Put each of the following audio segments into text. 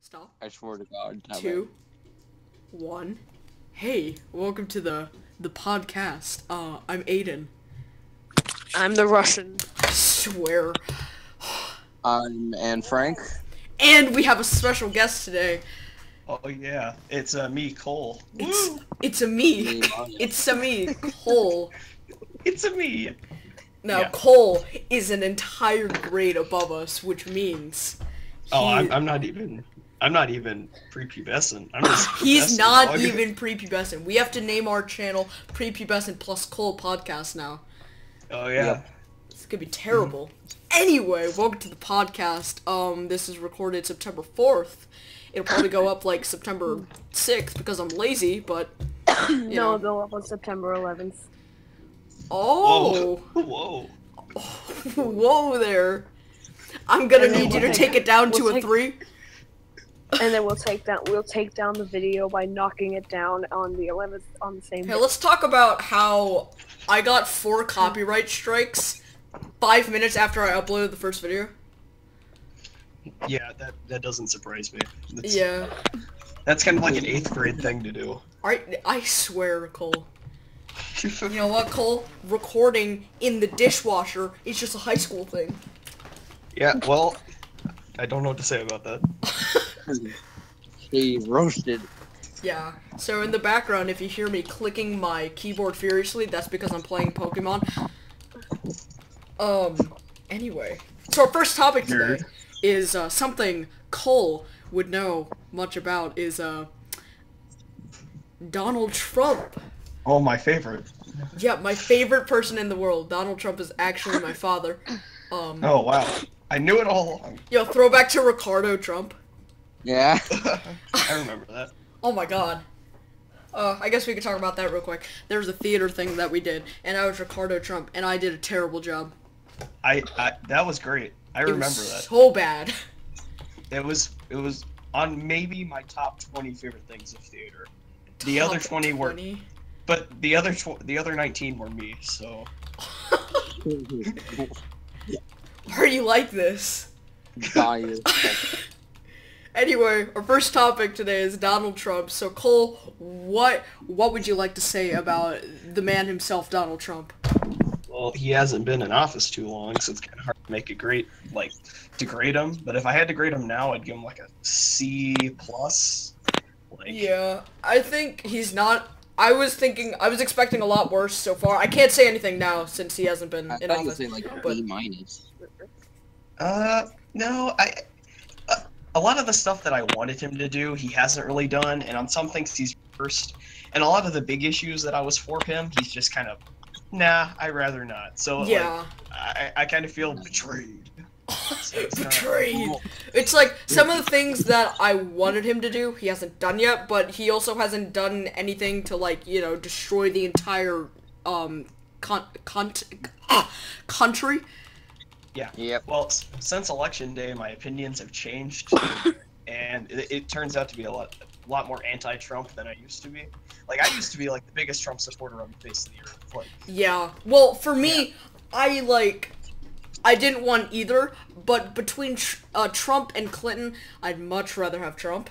Stop. I swear to God. Two, one. Hey, welcome to the podcast. I'm Aiden. I'm the Russian. I swear. I'm Anne Frank. And we have a special guest today. Oh yeah, it's me, Cole. It's a me. It's a me, Cole. It's a me. Now Yeah. Cole is an entire grade above us, which means I'm not even prepubescent. I'm just he's pubescent, not dog. even prepubescent. We have to name our channel Prepubescent plus Cole Podcast now. Oh yeah. Yep. It's gonna be terrible. Anyway, welcome to the podcast. This is recorded September 4th. It'll probably go up like September 6th because I'm lazy, but you No, know. go up on September 11th. Oh, Whoa. whoa there. I'm gonna And then need you we'll to take- take it down to we'll a take- 3. And then we'll take down the video by knocking it down on the 11th on the same Hey, day. let's talk about how I got 4 copyright strikes 5 minutes after I uploaded the first video. Yeah, that doesn't surprise me. Yeah. That's kind of like an 8th grade thing to do. I swear, Cole. You know what, Cole? Recording in the dishwasher is just a high school thing. Yeah, well, I don't know what to say about that. He roasted. Yeah. So in the background, if you hear me clicking my keyboard furiously, that's because I'm playing Pokemon. Anyway. So our first topic today is something Cole would know much about is Donald Trump. Oh, my favorite. Yeah, my favorite person in the world. Donald Trump is actually my father. Oh wow, I knew it all along. Yo, throwback to Ricardo Trump. Yeah. I remember that. Oh my god. I guess we could talk about that real quick. There was a theater thing that we did, and I was Ricardo Trump, and I did a terrible job. I that was great. I It remember was that. so bad. It was on maybe my top 20 favorite things of theater. The other Top 20 were, 20. but the other 19 were me. So Why are you like this? Bias. Anyway, our first topic today is Donald Trump. So Cole, what would you like to say about the man himself, Donald Trump? well, he hasn't been in office too long, so it's kind of hard to make a great to grade him. But if I had to grade him now, I'd give him like a C plus. Yeah, I think he's not. I was expecting a lot worse so far. I can't say anything now since he hasn't been I in thought you would office. say like but- B minus. No, a lot of the stuff that I wanted him to do, he hasn't really done, and on some things he's reversed. And a lot of the big issues that I was for him, he's just kind of, nah, I'd rather not. So Yeah. I kind of feel betrayed. So it's kinda- Betrayed. It's like some of the things that I wanted him to do, he hasn't done yet, but he also hasn't done anything to destroy the entire country. Yeah. Yep. Well, since election day, my opinions have changed, and it turns out to be a lot more anti-Trump than I used to be. Like I used to be like the biggest Trump supporter on the face of the earth. Like, Yeah. Well, for me, I didn't want either, but between Trump and Clinton, I'd much rather have Trump.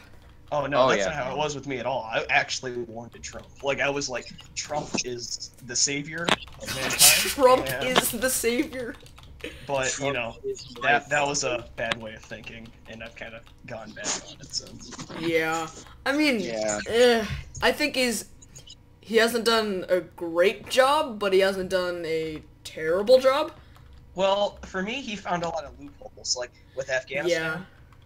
oh no, Oh, that's yeah. not how it was with me at all. I actually wanted Trump. Like I was like, Trump is the savior of mankind. Trump and- is the savior. But Trump you know, is my that was a bad way of thinking, and I've kind of gone back on it since. Yeah. I mean, Yeah. I think he hasn't done a great job, but he hasn't done a terrible job. Well, for me, he found a lot of loopholes, like with Afghanistan. Yeah.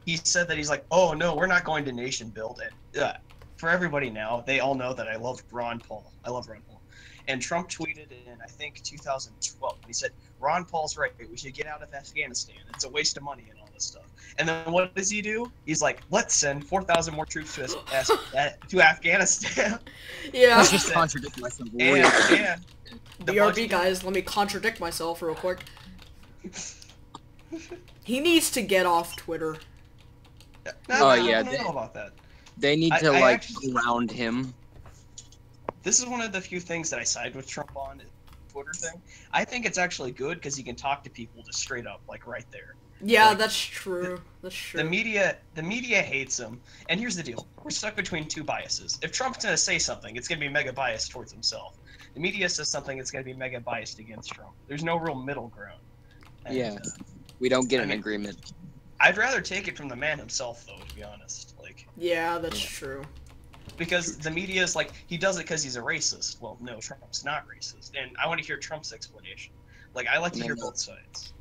He said that he's like, oh no, we're not going to nation build. And for everybody now, they all know that I love Ron Paul. I love Ron Paul. And Trump tweeted in, I think, 2012. And he said, Ron Paul's right. We should get out of Afghanistan. It's a waste of money and all this stuff. And then what does he do? He's like, let's send 4,000 more troops to Afghanistan. Yeah. I just contradict myself. way. and the BRB, budget- guys, let me contradict myself real quick. He needs to get off Twitter. No, I yeah, don't they- know about that. They need I to like actually- ground him. This is one of the few things that I side with Trump on, Twitter thing. I think it's actually good because he can talk to people just straight up, like right there. Yeah, Like, that's true. That's true. The media hates him, and here's the deal: we're stuck between two biases. If Trump's gonna say something, it's gonna be mega biased towards himself. The media says something, it's gonna be mega biased against Trump. There's no real middle ground. And, Yeah. We don't get I an mean- agreement. I'd rather take it from the man himself, though, to be honest. Like, Yeah, that's true. because the media is like, he does it because he's a racist. Well, no, Trump's not racist, and I want to hear Trump's explanation. Like, I like to hear both sides.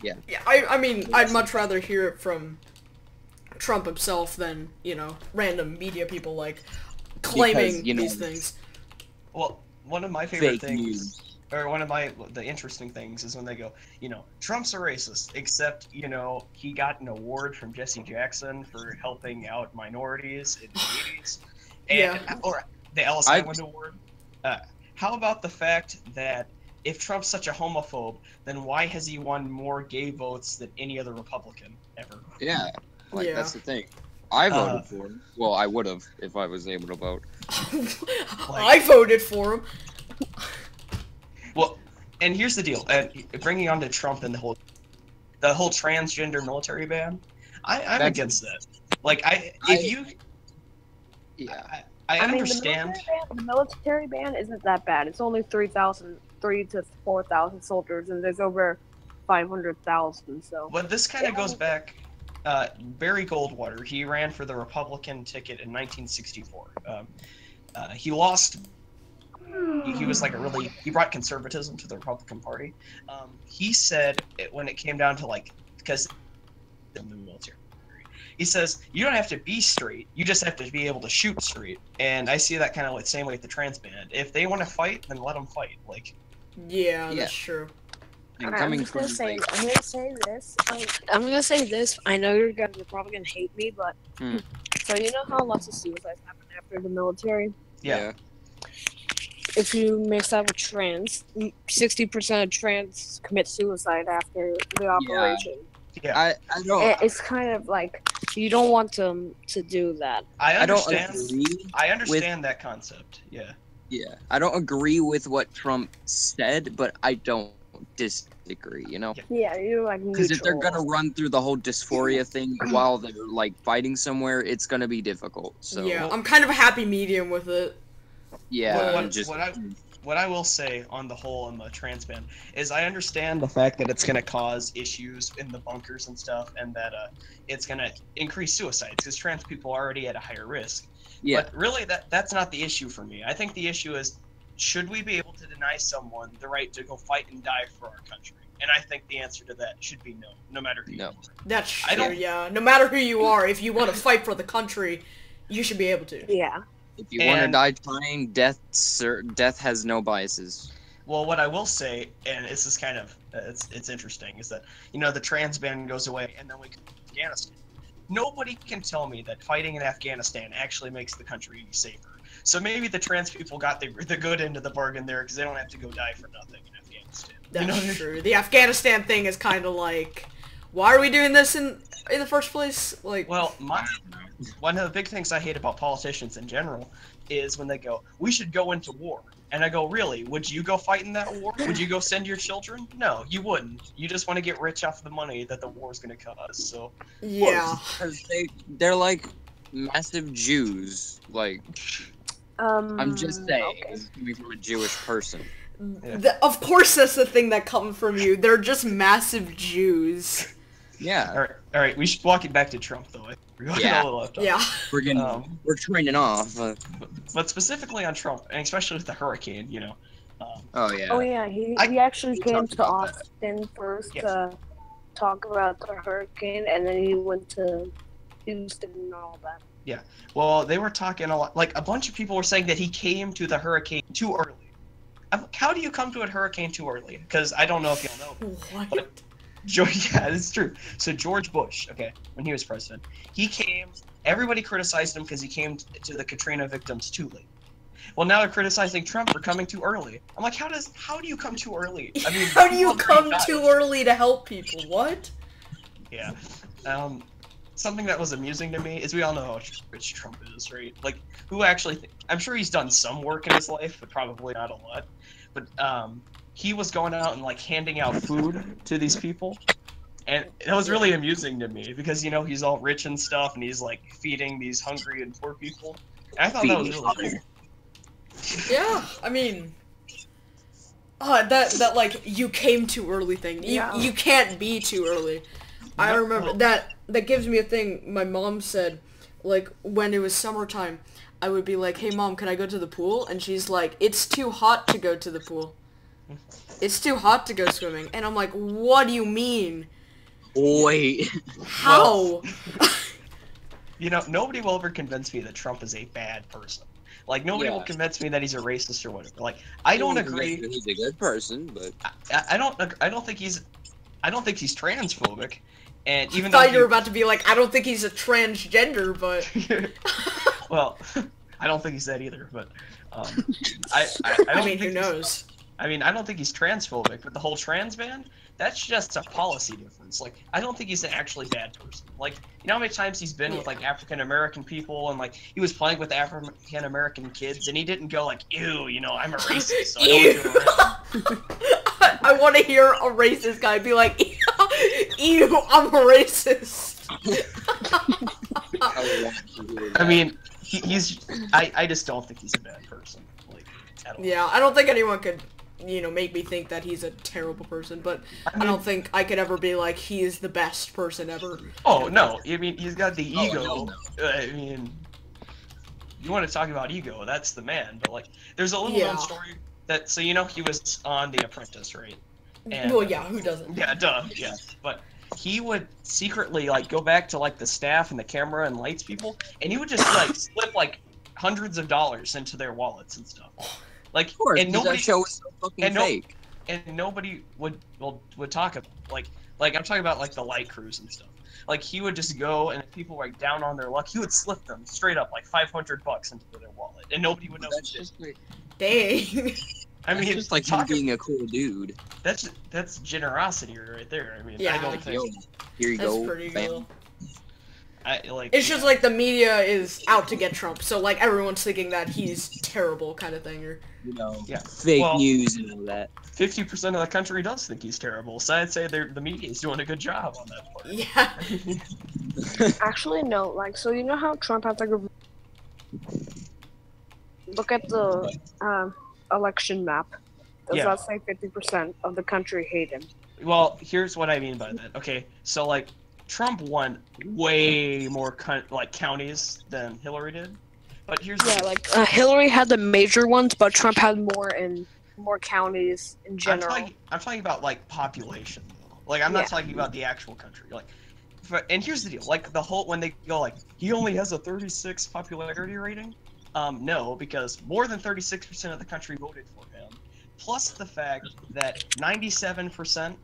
Yeah, I mean, I'd much rather hear it from Trump himself than, you know, random media people, like, claiming Because, you know, these things. Well, one of my favorite Fake things, news. or one of the interesting things is when they go, you know, Trump's a racist, except, you know, he got an award from Jesse Jackson for helping out minorities in the 80s. And, or the Ellis Island Award. How about the fact that if Trump's such a homophobe, then why has he won more gay votes than any other Republican ever? Yeah. Like, Yeah. that's the thing. I voted for him. Well, I would have if I was able to vote. I voted for him. Well, and here's the deal. And bringing on to Trump and the whole transgender military ban, I'm against that. Like, Yeah. I mean, understand. the military ban isn't that bad. It's only 3,000 to 4,000 soldiers, and there's over 500,000. So. But this kind of goes back. Barry Goldwater, he ran for the Republican ticket in 1964. He lost. He was like he brought conservatism to the Republican Party. He said when it came down to because in the military, he says you don't have to be straight, you just have to be able to shoot straight. And I see that kind of like same way with the trans band. If they want to fight, then let them fight. Like, yeah, that's true. And I'm coming just gonna from, say, like, I'm gonna say this. I'm gonna say this. I know you're probably gonna hate me, but so you know how lots of suicides happen after the military. yeah. If you mix that with trans, 60% of trans commit suicide after the operation. Yeah. I don't. It's kind of like you don't want them to do that. I understand. I don't agree. I understand that concept. Yeah. Yeah, I don't agree with what Trump said, but I don't disagree. You know. Yeah, you're like Because if they're neutral. gonna run through the whole dysphoria thing while they're like fighting somewhere, it's gonna be difficult. So Yeah, I'm kind of a happy medium with it. yeah, What what I will say on the whole on the trans ban is I understand the fact that it's going to cause issues in the bunkers and stuff, and that it's going to increase suicides because trans people are already at a higher risk. Yeah. But really, that's not the issue for me. I think the issue is, should we be able to deny someone the right to go fight and die for our country? And I think the answer to that should be no, no matter who you are. That's true, yeah. No matter who you are, if you want to fight for the country, you should be able to. Yeah. If you want to die trying, death has no biases. Well, what I will say, and this is kind of it's interesting, is that the trans ban goes away, and then we come to Afghanistan. Nobody can tell me that fighting in Afghanistan actually makes the country any safer. So maybe the trans people got the good end of the bargain there because they don't have to go die for nothing in Afghanistan. That's true. The Afghanistan thing is kind of like, why are we doing this in the first place? Like, well, one of the big things I hate about politicians in general is when they go, "We should go into war," and I go, "Really? Would you go fight in that war? Would you go send your children? No, you wouldn't. You just want to get rich off the money that the war is going to cause." So yeah, because they're like massive Jews. Like, I'm just saying, it's coming from a Jewish person. Yeah. Of course, that's the thing that comes from you. They're just massive Jews. Yeah. All right. We should walk it back to Trump, though. We're going a little left off. Yeah. We're training off. But specifically on Trump, and especially with the hurricane, Oh yeah. Oh yeah, he actually came talked to about that. Austin first Yes. to talk about the hurricane, and then he went to Houston and all that. Yeah. Well, they were talking a lot. Like, a bunch of people were saying that he came to the hurricane too early. How do you come to a hurricane too early? Because I don't know if you'll know. What? But yeah, it's true. So George Bush, okay, when he was president, he came. Everybody criticized him because he came to the Katrina victims too late. Well, now they're criticizing Trump for coming too early. I'm like, how do you come too early? I mean, how do you people come died. too early to help people? What? Yeah. Something that was amusing to me is we all know how rich Trump is, right? Like, who actually? I'm sure he's done some work in his life, but probably not a lot. But he was going out and like handing out food to these people, And it was really amusing to me because, you know, he's all rich and stuff, and he's, like, feeding these hungry and poor people. And I thought that was really cool. Yeah, I mean... that like, you came too early thing. You can't be too early. I remember that gives me a thing my mom said, like, when it was summertime, I would be like, hey mom, can I go to the pool? And she's like, it's too hot to go to the pool. It's too hot to go swimming. And I'm like, what do you mean? Wait. How? You know, nobody will ever convince me that Trump is a bad person. Like, nobody will convince me that he's a racist or whatever. Like, I don't agree. He's a good person, but I don't think he's transphobic. And even I thought you were about to be like, I don't think he's a transgender, but... Well, I don't think he's that either, but... I mean, who knows? I mean, I don't think he's transphobic, but the whole trans ban, that's just a policy difference. Like, I don't think he's an actually bad person. Like, you know how many times he's been with, like, African-American people, and, like, he was playing with African-American kids, and he didn't go, like, ew, you know, I'm a racist, so I don't do it. I want to hear a racist guy be like, ew, I'm a racist. I mean, I just don't think he's a bad person. Like, at all. Yeah, I don't think anyone could, you know, make me think that he's a terrible person, but I don't think I could ever be like, he is the best person ever. Oh, no. I mean, he's got the ego. I mean, you want to talk about ego, that's the man. But, like, there's a little known story that, so, you know, he was on The Apprentice, right? And, well, yeah, who doesn't? Yeah, duh, yeah. But he would secretly, like, go back to, like, the staff and the camera and lights people, and he would just, like, slip, like, hundreds of dollars into their wallets and stuff. Like, of course, and nobody that show was so fucking fake. And nobody would talk about, like I'm talking about, like, the light crews and stuff. Like, he would just go, and if people were, like, down on their luck, he would slip them straight up, like, $500 into their wallet, and nobody would know. That's just like, dang. I mean, it's just like him being a cool dude. That's generosity right there. I mean, yeah, I don't think. Here you that's go. pretty cool. It's just like the media is out to get Trump, so like everyone's thinking that he's terrible, kind of thing, or you know, fake news and all that. 50% of the country does think he's terrible, so I'd say the media is doing a good job on that part. Yeah. Actually, no. Like, so you know how Trump has like a look at the election map. Does that say 50% of the country hate him? Well, here's what I mean by that. Okay, so like Trump won way more counties than Hillary did, but here's Hillary had the major ones, but Trump had more counties in general. I'm talking about like population, though. Like I'm not talking about the actual country. Like, and here's the deal. Like the whole when they go like he only has a 36 popularity rating. No, because more than 36% of the country voted for him. Plus the fact that 97%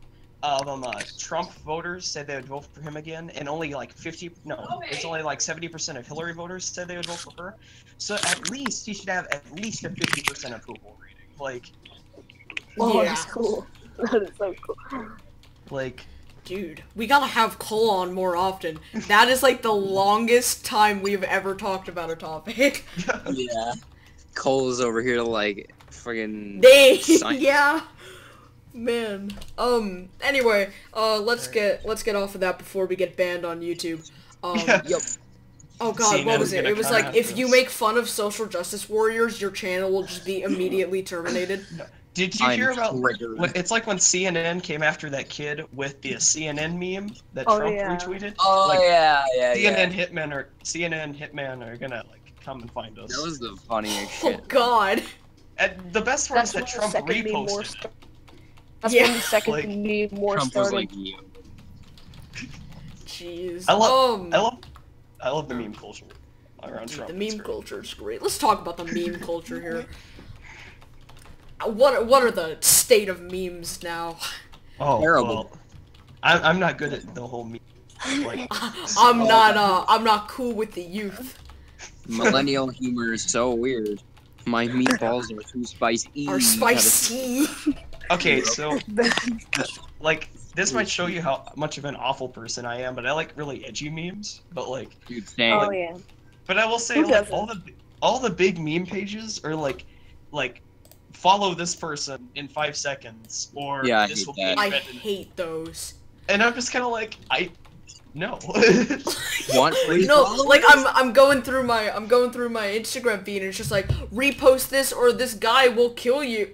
of Trump voters said they would vote for him again, and only like it's only like 70% of Hillary voters said they would vote for her. So at least he should have at least a 50% approval rating. Like, that's cool. That is so cool. Like, dude, we gotta have Cole on more often. That is like the longest time we've ever talked about a topic. Yeah. Cole's over here like friggin' yeah. Man. Anyway, let's get off of that before we get banned on YouTube. Yep. Oh god, what was it? It was like, if you make fun of social justice warriors, your channel will just be immediately terminated. Did you hear about? It's like when CNN came after that kid with the CNN meme that Trump retweeted. Oh like, yeah. CNN hitman are gonna like come and find us. That was the funniest shit. Oh god. And the best part is that Trump reposted it. That's when the second meme more Trump started. was like, yeah. Jeez. I love the meme culture around dude, Trump. the meme culture is great. Let's talk about the meme culture here. What are the state of memes now? Oh, terrible. Well, I'm not good at the whole meme. Like, I'm not cool with the youth. Millennial humor is so weird. My meatballs are too spicy. Are spicy. Okay, so like this might show you how much of an awful person I am, but I like really edgy memes. But like, dude, same. Oh yeah. But I will say, like, all the big meme pages are like follow this person in 5 seconds, or this will be I hate those. And I'm just kind of like, no. No, like I'm going through my Instagram feed and it's just like repost this or this guy will kill you.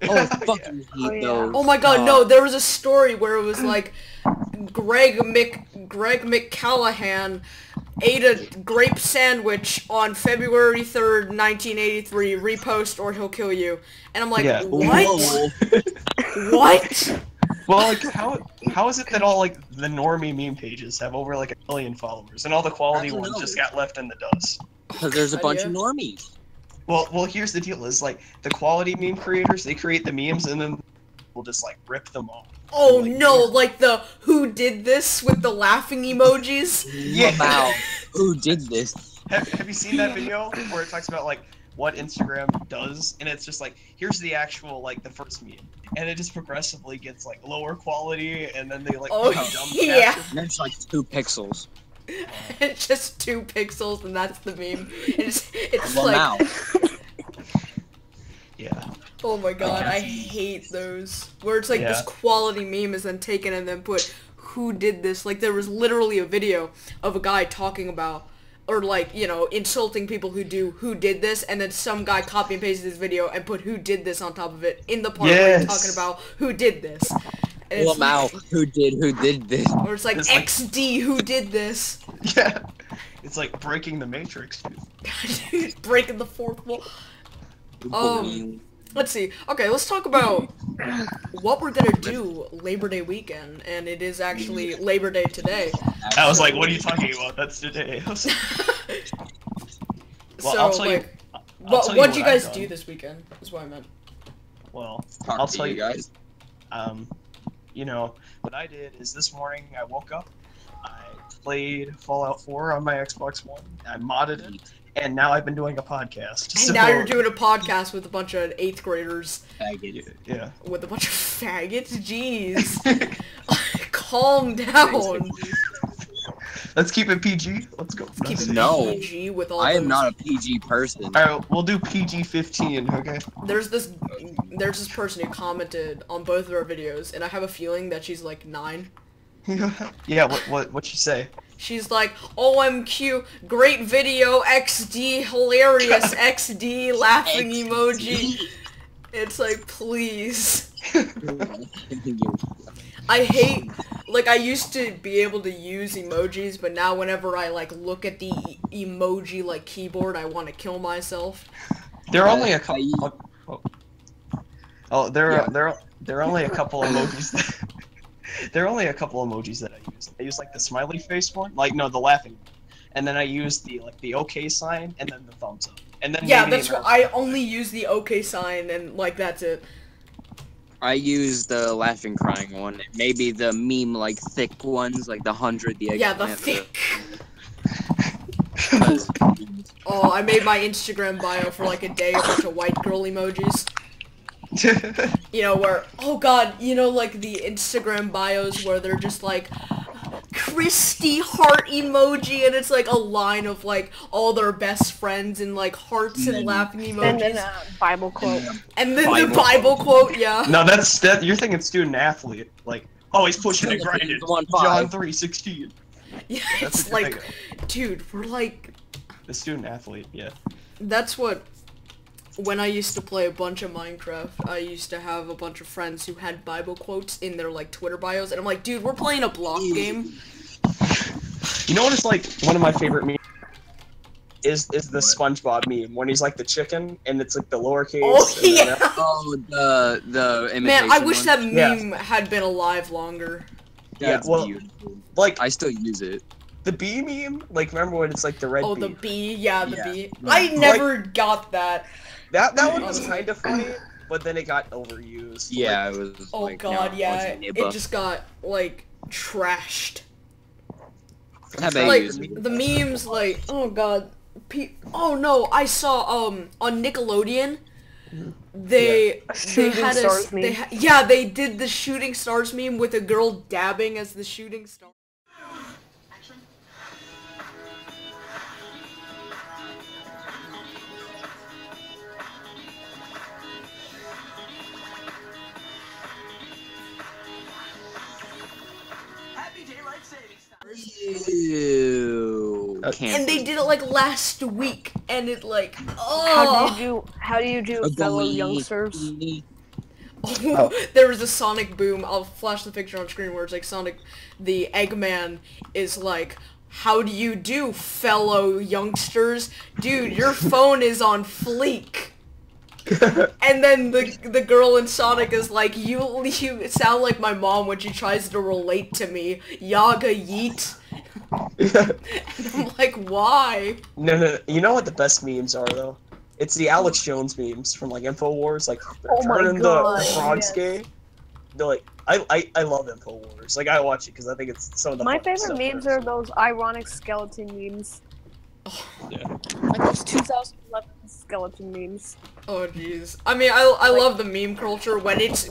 Oh, I fucking hate those. Oh my god, no, there was a story where it was like Greg McCallahan ate a grape sandwich on February 3rd, 1983, repost or he'll kill you. And I'm like, what? What? Well, like, how is it that all, like, the normie meme pages have over, like, 1 million followers, and all the quality ones just got left in the dust? Because there's a bunch of normies. Well, here's the deal, is, like, the quality meme creators, they create the memes, and then we'll just, like, rip them off. Oh, like, no, like the who did this with the laughing emojis? Yeah. Wow. Who did this? Have you seen that video where it talks about, like, what Instagram does, and it's just like, here's the actual, like, the first meme, and it just progressively gets, like, lower quality, and then they, like, dumb yeah. And it's like 2 pixels. It's just 2 pixels, and that's the meme. It's well, like... now. Yeah. Oh my god, I hate those. Where it's like this quality meme is then taken and then put, who did this? Like, there was literally a video of a guy talking about, or like, you know, insulting people who do who did this, and then some guy copy and pasted this video and put who did this on top of it in the part where he's talking about who did this. And well, now, who did this? Or it's like, XD, who did this? Yeah. It's like breaking the Matrix. Breaking the fourth wall. Let's see. Okay, let's talk about what we're gonna do Labor Day weekend, and it is actually Labor Day today. I was like, what are you talking about? That's today. Well, so, I'll tell like, you. What did you guys do this weekend? Is what I meant. Well, I'll tell you guys. You know, what I did is this morning I woke up, I played Fallout 4 on my Xbox One, I modded it, and now I've been doing a podcast. And now you're doing a podcast with a bunch of 8th graders. Faggots. Yeah. With a bunch of faggots? Jeez. Calm down. Let's keep it PG. Let's go. Let's keep it PG with all I am not a PG person. Alright, we'll do PG-15, okay? There's this person who commented on both of our videos, and I have a feeling that she's like 9. Yeah, what'd she say? She's like, OMQ, great video, XD, hilarious, XD, laughing emoji. It's like, please. I hate, like, I used to be able to use emojis, but now whenever I, like, look at the emoji, like, keyboard, I want to kill myself. There are only a couple... there are only a couple emojis there are only a couple emojis that I use. I use, like, the smiley face one, like, no, the laughing one. And then I use the, like, the OK sign, and then the thumbs up. And then yeah, that's right. I only use the OK sign, and, like, that's it. I use the laughing crying one. Maybe the meme, like, thick ones, like the 100, the yeah, the thick. Oh, I made my Instagram bio for, like, a day, a bunch of white girl emojis. You know, where, oh god, you know, like, the Instagram bios where they're just, like, Christy heart emoji, and it's, like, a line of, like, all their best friends and, like, hearts and laughing emojis. And then a Bible quote. And then the Bible quote, yeah. No, you're thinking student athlete. Like, always pushing and grinding. John 3:16. Yeah, it's like, dude, we're like... The student athlete, yeah. That's what... When I used to play a bunch of Minecraft, I used to have a bunch of friends who had Bible quotes in their, like, Twitter bios, and I'm like, dude, we're playing a block game. You know what is, like, one of my favorite memes? Is the SpongeBob meme, when he's, like, the chicken, and it's, like, the lowercase. Oh, yeah! The imitation Man, I wish one. that meme had been alive longer. That's beautiful. Like, I still use it. The bee meme, like, remember when it's, like, the red bee? Oh, the bee, yeah, the bee. I never got that. That one was kind of funny, but then it got overused. Yeah, like, it was. Oh like, god, no, yeah, it just got like trashed. Like the memes, like oh god, oh no, I saw on Nickelodeon, they did the shooting stars meme with a girl dabbing as the shooting star. And they did it like last week, and it like, oh. How do you do, fellow youngsters? Oh, there was a Sonic boom. I'll flash the picture on screen where it's like Sonic, the Eggman is like, how do you do, fellow youngsters? Dude, your phone is on fleek. And then the girl in Sonic is like, you sound like my mom when she tries to relate to me. Yaga yeet. And I'm like, why? No. You know what the best memes are, though? It's the Alex Jones memes from, like, InfoWars, like, turning the frogs gay. They're like, I love InfoWars. Like, I watch it because I think it's some of the My favorite memes are those ironic skeleton memes. Yeah. Like those 2011 skeleton memes. Oh jeez. I mean, I love the meme culture when it's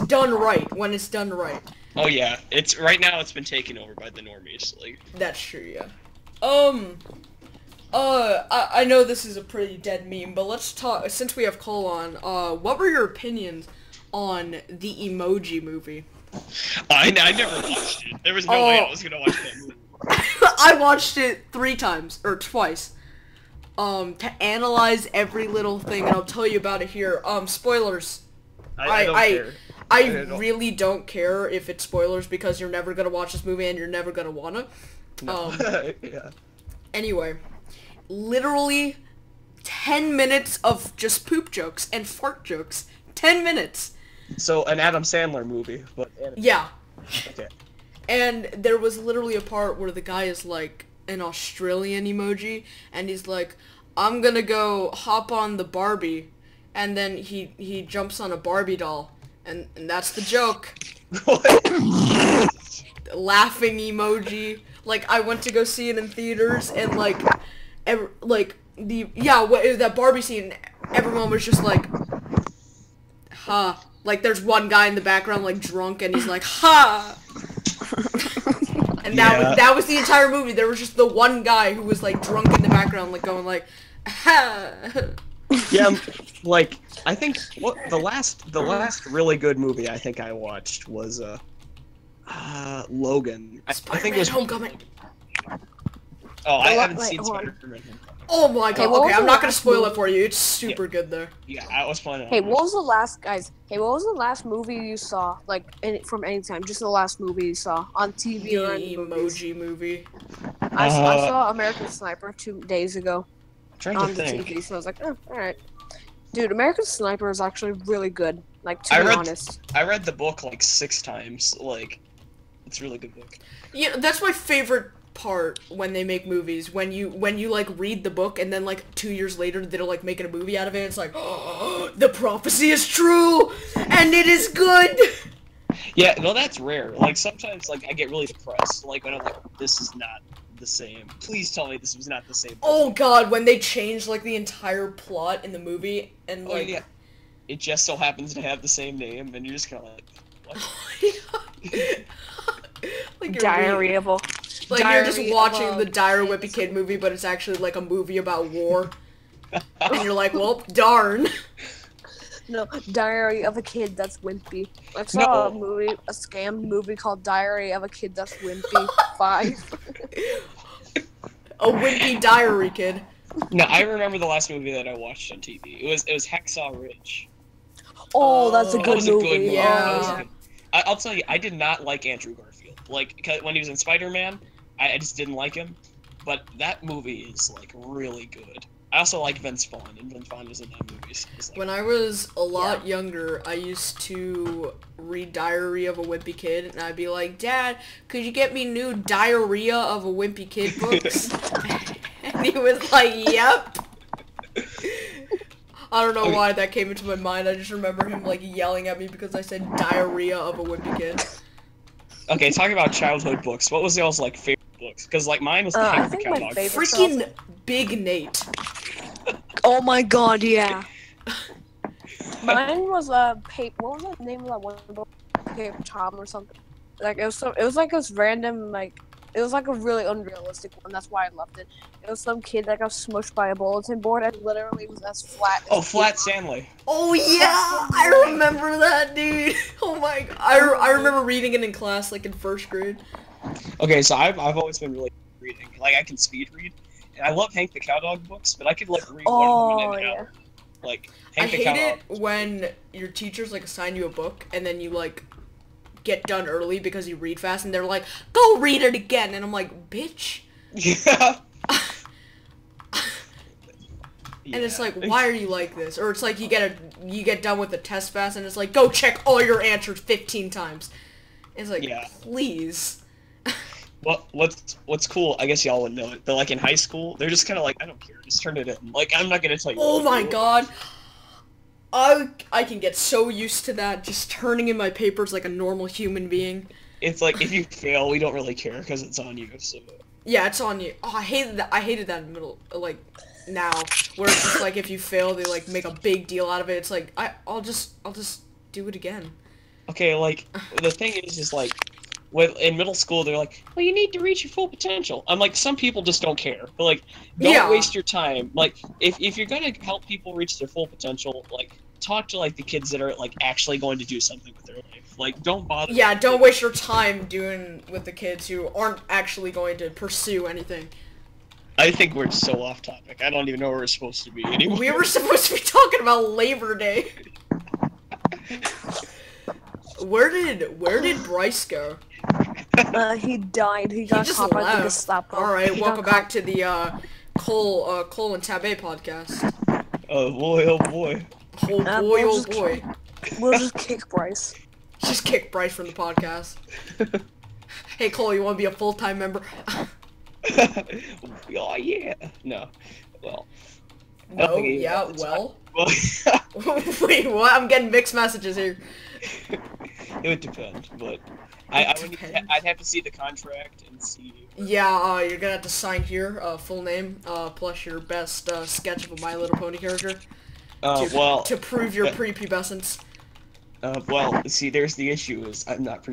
done right. When it's done right. Oh yeah, it's right now. It's been taken over by the normies. Like that's true. Yeah. I know this is a pretty dead meme, but let's talk. Since we have Cole on, what were your opinions on the Emoji Movie? I never watched it. There was no way I was gonna watch that movie. I watched it 3 times or twice. To analyze every little thing, and I'll tell you about it here. Spoilers. I don't care. I really don't care if it's spoilers because you're never gonna watch this movie and you're never gonna wanna. No. Yeah. Anyway, literally 10 minutes of just poop jokes and fart jokes. 10 minutes. So an Adam Sandler movie, but yeah. Okay. And there was literally a part where the guy is like an Australian emoji, and he's like, I'm gonna go hop on the Barbie, and then he jumps on a Barbie doll, and that's the joke. What? Laughing emoji. Like, I went to go see it in theaters, and that Barbie scene, everyone was just like, huh. Like, there's one guy in the background, like, drunk, and he's like, ha! And that was the entire movie. There was just the one guy who was, like, drunk in the background, like, going, like, ha! Yeah, like, I think, the last really good movie I think I watched was, Logan. I think it was Homecoming. Oh, I haven't seen Spider-Man. Oh my god, okay, I'm not gonna spoil it for you, it's super good there. Yeah, I was planning on Hey, what was the last movie you saw, like, from any time, just the last movie you saw, on TV or the Emoji Movie. I saw American Sniper 2 days ago on the TV, so I was like, oh, alright. Dude, American Sniper is actually really good, like, to be honest. I read the book, like, 6 times, like, it's a really good book. Yeah, that's my favorite part when they make movies, when you like read the book and then like 2 years later they'll like making a movie out of it. It's like, oh, the prophecy is true and it is good. Yeah, no, that's rare. Like sometimes like I get really depressed like when I'm like, this is not the same. Please tell me this was not the same. Oh god, when they change like the entire plot in the movie and like it just so happens to have the same name and you're just kind of like, what? Like Diary of a... Like, you're just watching the Dire Whippy Kid movie, but it's actually, like, a movie about war. And you're like, well, darn. No, Diary of a Kid That's Wimpy. I saw a scam movie called Diary of a Kid That's Wimpy 5. A wimpy diary kid. No, I remember the last movie that I watched on TV. It was Hacksaw Ridge. Oh, that's a good movie. Yeah. I'll tell you, I did not like Andrew Garfield. Like, when he was in Spider-Man, I just didn't like him. But that movie is, like, really good. I also like Vince Vaughn, and Vince Vaughn was in that movie. So like, when I was a lot younger, I used to read Diary of a Wimpy Kid, and I'd be like, Dad, could you get me new Diarrhea of a Wimpy Kid books? And he was like, yep. I don't know why that came into my mind. I just remember him, like, yelling at me because I said Diarrhea of a Wimpy Kid. Okay, talking about childhood books, what was y'all's, like, favorite books? Because, like, mine was the Hungry Cow Dog. Freaking Big Nate. Oh my god, yeah. Mine was, what was the name of that one book? Paper Tom or something. Like, it was like this random, like, it was like a really unrealistic one, that's why I loved it. It was some kid that got smushed by a bulletin board and literally was as flat as Flat Stanley. Oh yeah, I remember that, dude. Oh my god. I remember reading it in class, like in 1st grade. Okay, so I've always been really good at reading. Like, I can speed read. I love Hank the Cowdog books, but I could like read one of them in an hour. Like Hank the Cowdog. I hate it when your teachers like assign you a book and then you like get done early because you read fast and they're like, go read it again, and I'm like, bitch. Yeah. And it's like, why are you like this? Or it's like you get done with the test fast and it's like, go check all your answers 15 times. And it's like, please. Well, what's cool, I guess y'all would know it, but like in high school, they're just kind of like, I don't care, just turn it in. Like, I'm not gonna tell you. Oh my god. I can get so used to that, just turning in my papers like a normal human being. It's like, if you fail, we don't really care because it's on you, so. Yeah, it's on you. Oh, I hated that in middle, like, now, where it's just like, if you fail, they like make a big deal out of it. It's like, I'll just do it again. Okay, like, the thing is like, in middle school, they're like, well, you need to reach your full potential. I'm like, some people just don't care. But, like, don't waste your time. Like, if you're gonna help people reach their full potential, like, talk to, like, the kids that are, like, actually going to do something with their life. Like, don't bother. Yeah, don't waste your time doing with the kids who aren't actually going to pursue anything. I think we're so off topic. I don't even know where we're supposed to be anymore. We were supposed to be talking about Labor Day. Where did Bryce go? He died. He got caught by the Gestapo. Alright, welcome back to the Cole and Tabé podcast. Oh boy, oh boy. Oh boy. We'll just kick Bryce. Just kick Bryce from the podcast. Hey Cole, you wanna be a full-time member? Oh yeah. No. Well. No, yeah, well. Wait, what? I'm getting mixed messages here. It would depend, but I'd have to see the contract and see. Yeah, you're gonna have to sign here, full name, plus your best sketch of a My Little Pony character. To prove your prepubescence. Well, see, there's the issue is I'm not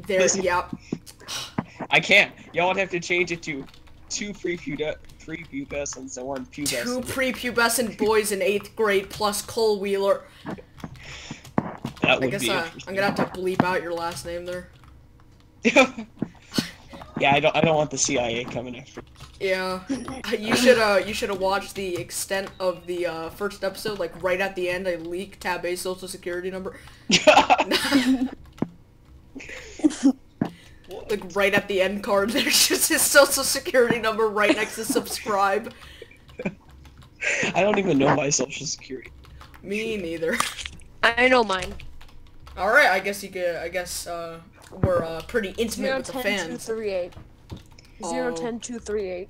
yeah. I can't. Y'all would have to change it to 2 prepubescents and 1 pubescent. 2 prepubescent boys in 8th grade plus Cole Wheeler. That would I guess be I'm gonna have to bleep out your last name there. Yeah, I don't want the CIA coming after. Yeah, you should have watched the extent of the first episode. Like right at the end, I leaked Tabé's social security number. Like right at the end card, there's just his social security number right next to subscribe. I don't even know my social security. Me neither. I know mine. All right, I guess we're pretty intimate with the fans. 010-238. 010-238.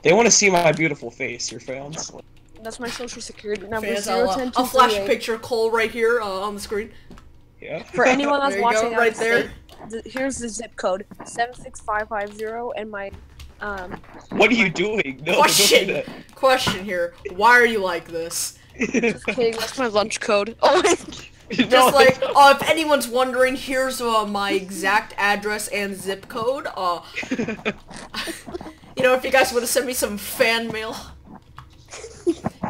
They want to see my beautiful face, your fans. That's my social security number. Fans, I'll flash a picture of Cole right here on the screen. Yeah. For anyone that's watching, go, right there. Here's the zip code 76550 and my What are you doing? No, question. don't do that. Question here. Why are you like this? Just kidding. That's my lunch code. Oh my. Just like, if anyone's wondering, here's my exact address and zip code. You know, if you guys would have sent me some fan mail.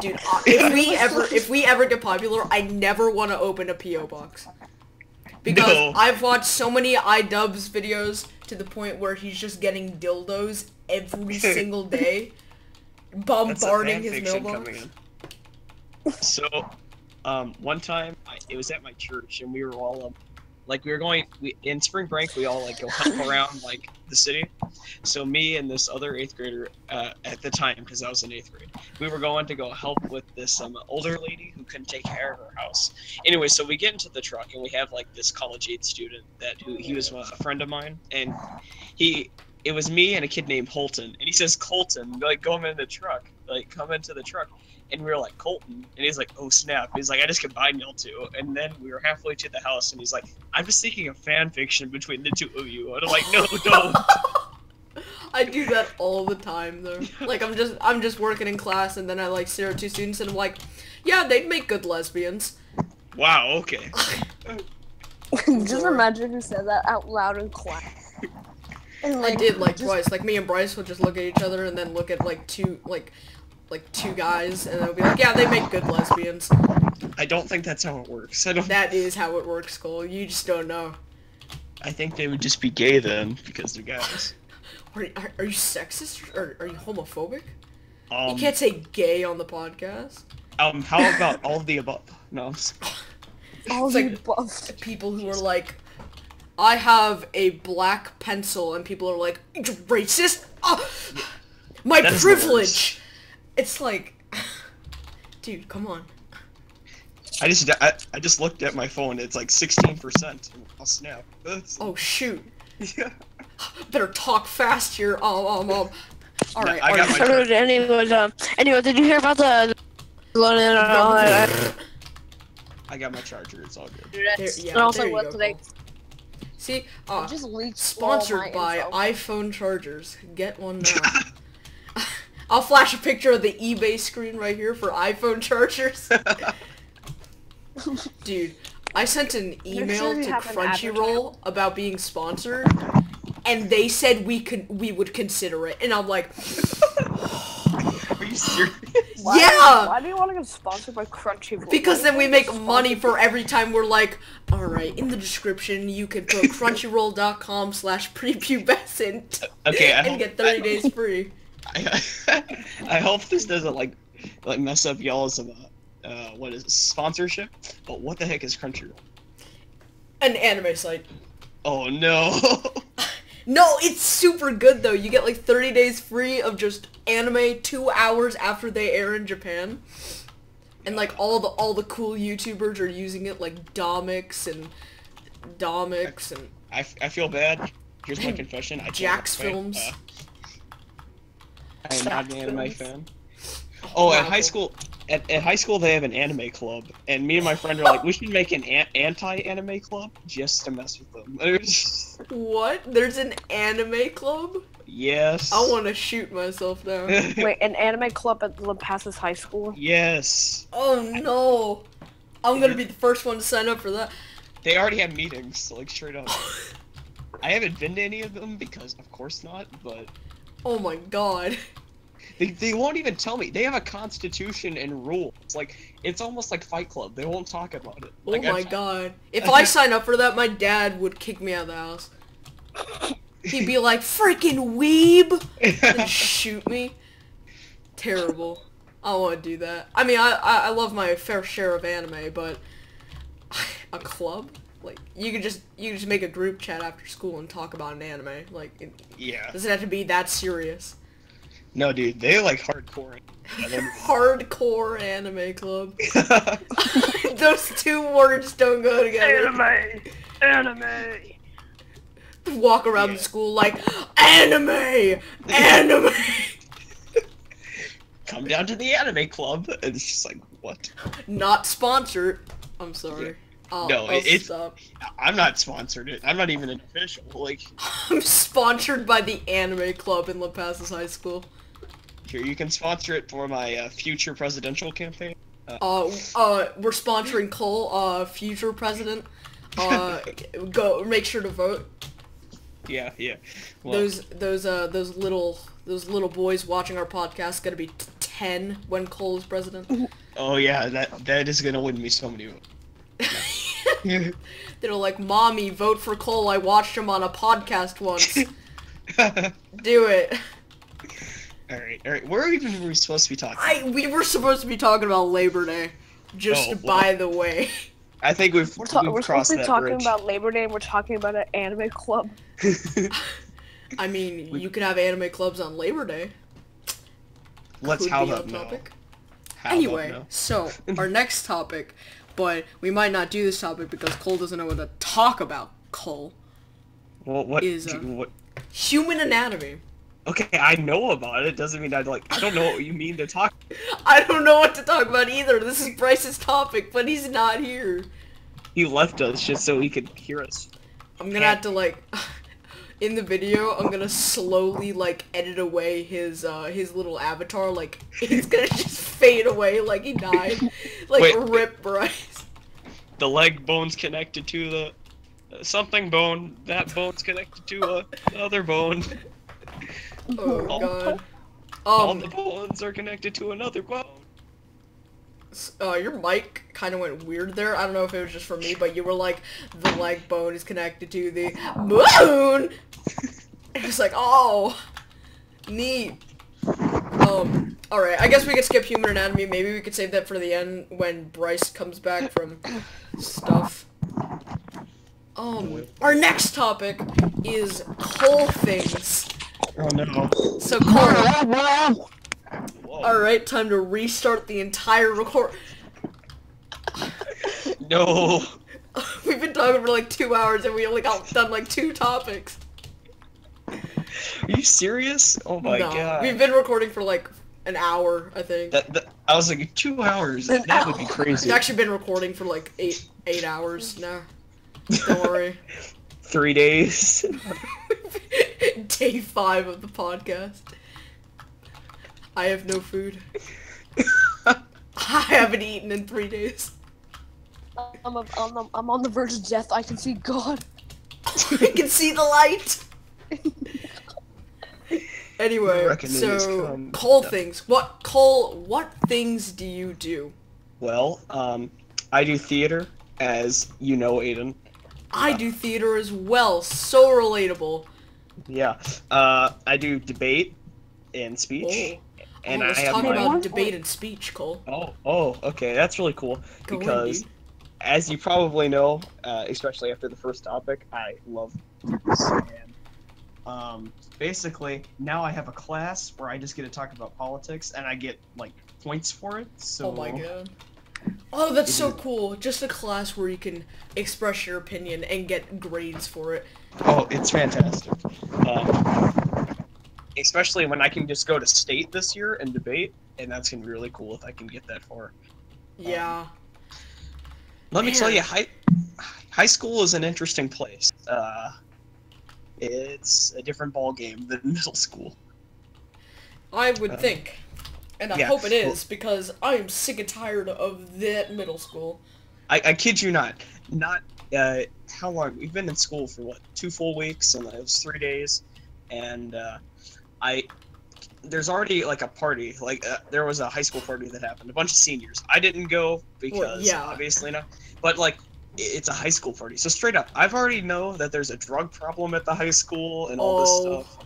Dude, if we ever get popular, I never want to open a P.O. box. Because I've watched so many iDubbbz videos to the point where he's just getting dildos every single day, bombarding his mailbox. So, one time, it was at my church, and we were all, like, in spring break, we all, like, go hunt around, like, the city. So me and this other 8th grader, at the time, because I was in 8th grade, we were going to go help with this, older lady who couldn't take care of her house. Anyway, so we get into the truck, and we have, like, this college-age student he was a friend of mine, and it was me and a kid named Holton, and he says, Colton, like, come into the truck, and we were like, Colton, and he's like, oh snap, he's like, I just combined y'all two, and then we were halfway to the house, and he's like, I'm just thinking of fan fiction between the two of you, and I'm like, no, don't. I do that all the time, though. Like, I'm just working in class, and then I, like, stare at 2 students, and I'm like, yeah, they'd make good lesbians. Wow, okay. Just imagine who said that out loud in class. And, like, I did, like, twice. Like, me and Bryce would just look at each other, and then look at, like, two guys, and they'll be like, yeah, they make good lesbians. I don't think that's how it works. That is how it works, Cole. You just don't know. I think they would just be gay then, because they're guys. Are you sexist, or are you homophobic? You can't say gay on the podcast. How about all of the above? No. All of the above. People who are like, I have a black pencil, and people are like, you're racist? Oh, my privilege! It's like, dude, come on. I just looked at my phone. It's like 16%. I'll snap. Oh shoot. Yeah. Better talk fast here. All right. I got my anyway, did you hear about the? I got my charger. It's all good. Yeah, also, there you what go, today? See, just leaked sponsored by info. iPhone chargers. Get one now. I'll flash a picture of the eBay screen right here for iPhone chargers. Dude, I sent an email to Crunchyroll about being sponsored, and they said we would consider it, and I'm like, Are you serious? Why do you want to get sponsored by Crunchyroll? Because then we make money for every time we're like, alright, in the description you can put crunchyroll.com/prepubescent and get 30 days free. I hope this doesn't like mess up y'all's what is it, sponsorship? But what the heck is Crunchyroll? An anime site. Oh no. No, it's super good though. You get like 30 days free of just anime 2 hours after they air in Japan. And like all the cool YouTubers are using it, like Domix and I feel bad. Here's my confession. Jax Films. I am not an anime fan. Oh, at high school they have an anime club, and me and my friend are like, we should make an anti-anime club just to mess with them. What? There's an anime club? Yes. I want to shoot myself now. Wait, an anime club at La Paz's high school? Yes. Oh no. I'm gonna be the first one to sign up for that. They already have meetings, like straight up. I haven't been to any of them because, of course not, but... Oh my god. They won't even tell me. They have a constitution and rules. Like, it's almost like Fight Club. They won't talk about it. Like, oh my god. If I sign up for that, my dad would kick me out of the house. He'd be like, freaking weeb! And shoot me. Terrible. I don't want to do that. I mean, I love my fair share of anime, but... A club? Like, you could just make a group chat after school and talk about an anime. Like, yeah. Doesn't have to be that serious. No, dude, they like hardcore. Hardcore anime club. Those two words don't go together. Anime. Walk around the school like, anime! Come down to the anime club, and it's just like, what? Not sponsored. I'm sorry. No, it's stop. I'm not sponsored. I'm not even an official. Like, I'm sponsored by the anime club in La Paz's high school. Here, you can sponsor it for my future presidential campaign. We're sponsoring Cole, future president. Go make sure to vote. Yeah. Well, those little boys watching our podcast gonna be 10 when Cole is president. Oh yeah, that is gonna win me so many votes. They're like, Mommy, vote for Cole. I watched him on a podcast once. Do it. All right. Where even were we supposed to be talking? We were supposed to be talking about Labor Day. Just by the way. I think we're supposed crossed to be that talking bridge. about Labor Day, and we're talking about an anime club. I mean, you could have anime clubs on Labor Day. Let's how about no. Anyway, so our next topic, but we might not do this topic because Cole doesn't know what to talk about. Cole. Well, what is what? Human anatomy. Okay, I know about it. Doesn't mean I don't know what you mean to talk. I don't know what to talk about either. This is Bryce's topic, but he's not here. He left us just so he could hear us. I'm gonna have to like, in the video, I'm gonna slowly like edit away his little avatar. Like he's gonna just fade away like he died. Like Wait, rip Bryce. The leg bone's connected to the something bone. That bone's connected to another bone. Oh god. All the bones are connected to another bone. Your mic kind of went weird there. I don't know if it was just for me, but you were like, the leg bone is connected to the bone. It was like, oh, neat. Alright, I guess we could skip human anatomy. Maybe we could save that for the end when Bryce comes back from stuff. Our next topic is coal things. Oh no. So coal. Alright, time to restart the entire record. No. We've been talking for like 2 hours and we only got done like 2 topics. Are you serious? Oh my god. We've been recording for like an hour, I think. I was like 2 hours. That would be crazy. We've actually been recording for like 8 hours now. Don't worry. 3 days. Day 5 of the podcast. I have no food. I haven't eaten in 3 days. I'm on the verge of death. I can see God. I can see the light. Anyway, so coal things. What things do you do? Well, I do theater, as you know, Aiden. I do theater as well. So relatable. Yeah. I do debate and speech. And let's talk about debate and speech, Cole. Oh, okay, that's really cool. Because, as you probably know, especially after the first topic, I love this. And, basically, now I have a class where I just get to talk about politics, and I get, like, points for it, so... Oh my god. Oh, that's so cool. Just a class where you can express your opinion and get grades for it. Oh, it's fantastic. Especially when I can just go to state this year and debate, and that's gonna be really cool if I can get that far. Yeah. Let me tell you, high school is an interesting place. It's a different ball game than middle school. I would think. And I hope it is, because I am sick and tired of that middle school. I kid you not. How long? We've been in school for, what, 2 full weeks, and it was 3 days, and, there's already, like, a party. Like, there was a high school party that happened. A bunch of seniors. I didn't go, because, obviously not. But, like, it's a high school party. So, straight up, I've already know that there's a drug problem at the high school and all this stuff.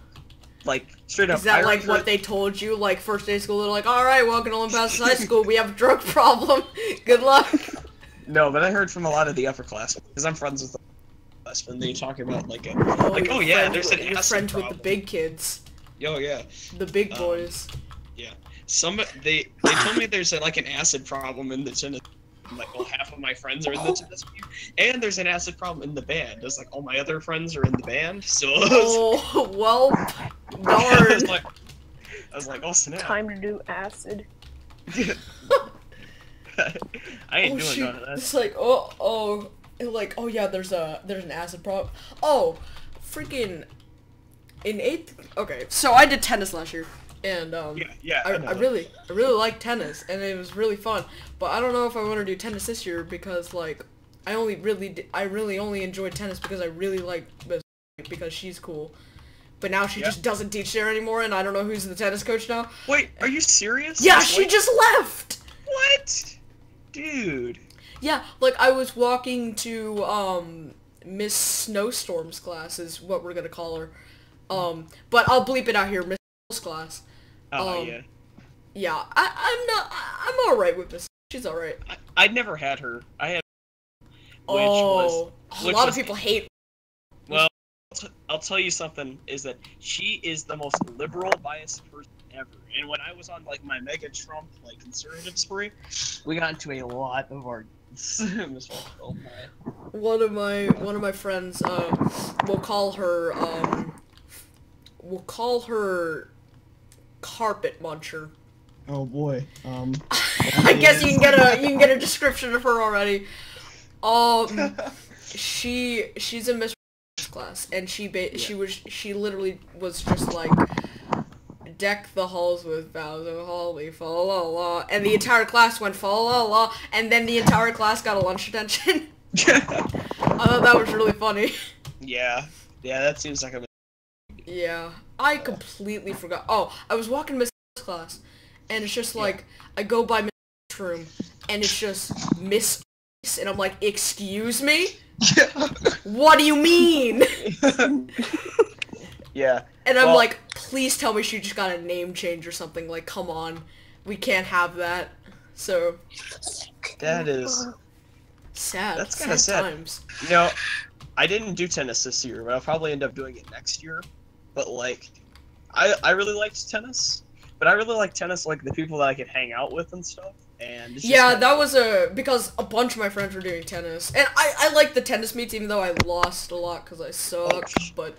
Like, straight up. Is that, like, what they told you? Like, first day of school, they're like, alright, welcome to Olympus High School. We have a drug problem. Good luck. No, but I heard from a lot of the upperclassmen, because I'm friends with the upperclassmen. They talk about, like, there's an you're friends with the big kids. Oh, yeah. The big boys. Yeah. They told me there's, like, an acid problem in the Tennessee. Like, well, half of my friends are in the Tennessee. And there's an acid problem in the band. It's like, all my other friends are in the band, so... Oh, well, darn. I was like, oh, snap. Time to do acid. I ain't doing none of that. It's like, oh yeah, there's an acid problem. Oh, freaking, in 8th, okay, so I did tennis last year, and, I really liked tennis, and it was really fun, but I don't know if I want to do tennis this year, because, like, I really only enjoyed tennis because I really liked Miss because she's cool. But now she just doesn't teach there anymore, and I don't know who's the tennis coach now. Wait, are you serious? Yeah, she just left! What? Dude. Yeah, like, I was walking to, Miss Snowstorm's class is what we're gonna call her. But I'll bleep it out here, Miss Snowstorm's class. Yeah. Yeah, I'm alright with Miss. She's alright. I'd never had her. I had... a lot of people hate... Well, I'll tell you something, is that she is the most liberal, biased person ever. And when I was on, like, my mega Trump, like, conservative spree, we got into a lot of arguments. One of my friends, we'll call her carpet muncher. Oh boy. I guess you can get a description of her already. She's in Miss class, and she literally was just like, deck the halls with boughs of holly, fa la la, and the entire class went fa la la, and then the entire class got a lunch detention. I thought that was really funny. Yeah, that seems like a... Yeah, I completely forgot. Oh, I was walking Miss class, and it's just like, I go by Miss room, and it's just Miss, and I'm like, excuse me? What do you mean? Yeah. And I'm like, please tell me she just got a name change or something. Like, come on. We can't have that. So. That is... Sad. That's kind of sad. Times. You know, I didn't do tennis this year, but I'll probably end up doing it next year. But, like, I really liked tennis. But I really like tennis, like, the people that I could hang out with and stuff. And it's just yeah, that was because a bunch of my friends were doing tennis. And I like the tennis meets, even though I lost a lot because I suck, but...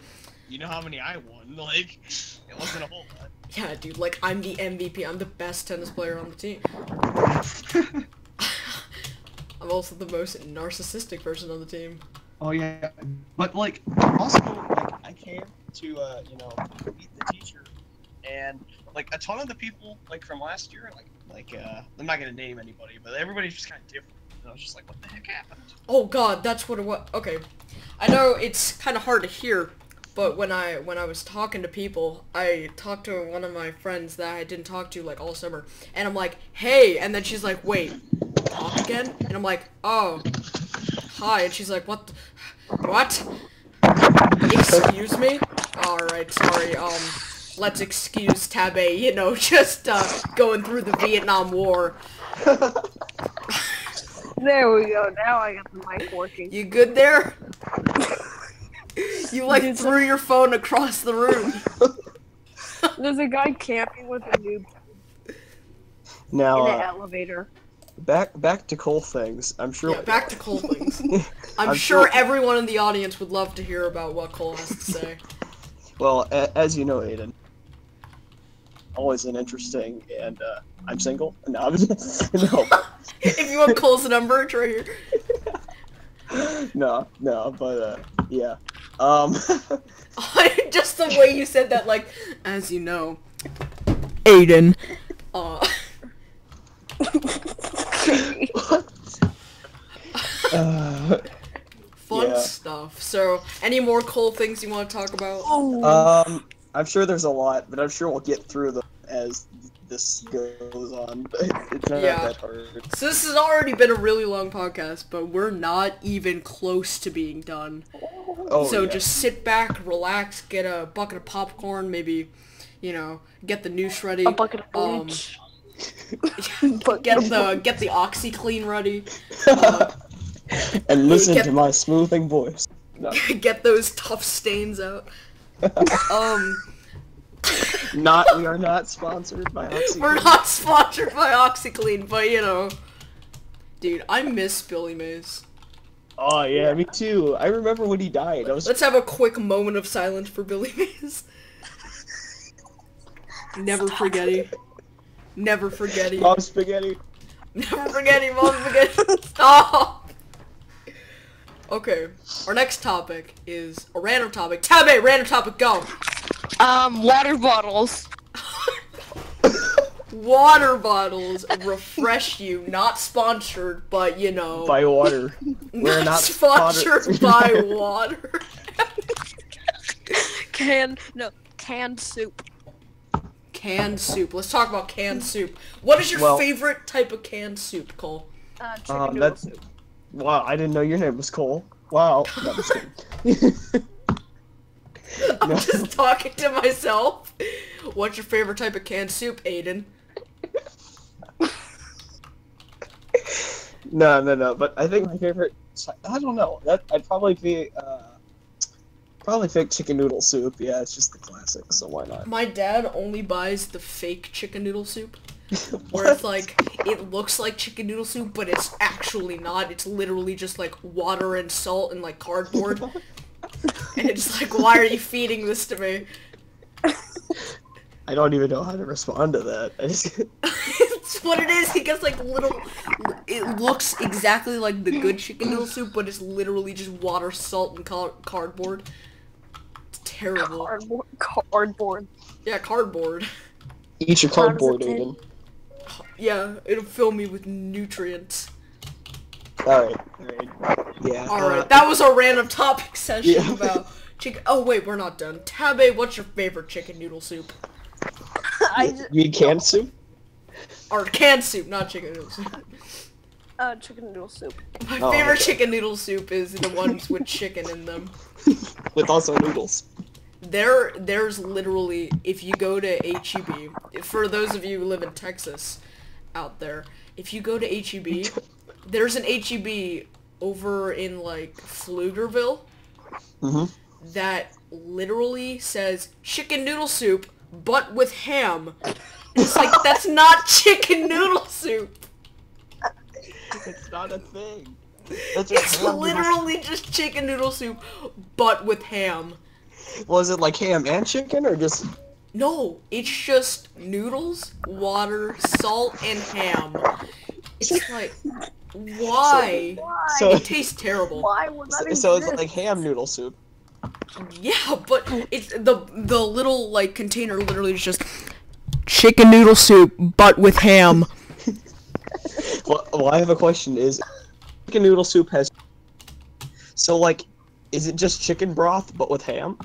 You know how many I won? Like, it wasn't a whole lot. Yeah, dude, like, I'm the MVP. I'm the best tennis player on the team. I'm also the most narcissistic person on the team. Oh, yeah. But, like, also, like, I came to, you know, meet the teacher, and, like, a ton of the people, like, from last year, I'm not gonna name anybody, but everybody's just kind of different. And I was just like, what the heck happened? Oh, God, that's what it was. Okay. I know it's kind of hard to hear, but when I was talking to people, I talked to one of my friends that I didn't talk to, like, all summer, and I'm like, hey, and then she's like, wait, talk again? And I'm like, oh, hi, and she's like, what? Excuse me? Alright, sorry, let's excuse Tabe, you know, just, going through the Vietnam War. There we go, now I got the mic working. You good there? You, like, threw your phone across the room. There's a guy camping with a noob Now, in an elevator. Back to cool things. I'm sure. Yeah, back to Cole things. I'm sure everyone in the audience would love to hear about what Cole has to say. Well, as you know, Aiden, always an interesting, and I'm single. No, I'm just, no. If you want Cole's number, it's right here. No, but yeah. Just the way you said that, like, as you know, Aiden. Fun stuff. So, any more Cole things you want to talk about? I'm sure there's a lot, but I'm sure we'll get through them as this goes on. It's not that hard. So this has already been a really long podcast, but we're not even close to being done. So just sit back, relax, get a bucket of popcorn, maybe, you know, get the noose ready. A bucket of bleach. Get the OxyClean ready. And listen to my smoothing voice. No. Get those tough stains out. We are not sponsored by OxyClean. We're not sponsored by OxyClean, but you know. Dude, I miss Billy Mays. Oh yeah, me too. I remember when he died. Let's have a quick moment of silence for Billy Mays. Never forgetty. Never forgetty. Mom spaghetti. Never forgetty, Mom spaghetti. Stop! Okay, our next topic is a random topic. Tabe, random topic, go! Water bottles. Water bottles refresh you. Not sponsored, but you know. By water. We're not sponsored by water. Canned soup. Canned soup. Let's talk about canned soup. What is your favorite type of canned soup, Cole? Chicken noodle soup. Wow, I didn't know your name was Cole. Wow. I'm just talking to myself. What's your favorite type of canned soup, Aiden? No, but I think my favorite, I don't know, I'd probably be, fake chicken noodle soup. Yeah, it's just the classic, so why not? My dad only buys the fake chicken noodle soup. Where it's like, it looks like chicken noodle soup, but it's actually not. It's literally just like water and salt and like cardboard. And it's like, why are you feeding this to me? I don't even know how to respond to that. It's what it is. He gets like little. It looks exactly like the good chicken noodle soup, but it's literally just water, salt, and cardboard. It's terrible. Cardboard. Yeah, cardboard. Eat your cardboard, Aiden. Yeah, it'll fill me with nutrients. Alright. Yeah. Alright, that was a random topic session about chicken. Oh wait, we're not done. Tabe, what's your favorite chicken noodle soup? You mean canned soup? Or canned soup, not chicken noodle soup. Chicken noodle soup. My favorite chicken noodle soup is the ones with chicken in them. With also noodles. There's literally, if you go to HEB, for those of you who live in Texas out there, if you go to HEB, there's an HEB over in like Pflugerville that literally says chicken noodle soup but with ham. It's like, that's not chicken noodle soup. It's not a thing. It's literally just chicken noodle soup but with ham. Was it like ham and chicken, or just... No, it's just noodles, water, salt, and ham. It's like, why? So it tastes terrible. Why would that so it's exist? like ham noodle soup. Yeah, but it's the little like container literally is just chicken noodle soup but with ham. Well, I have a question. Is chicken noodle soup has... So, like, is it just chicken broth but with ham?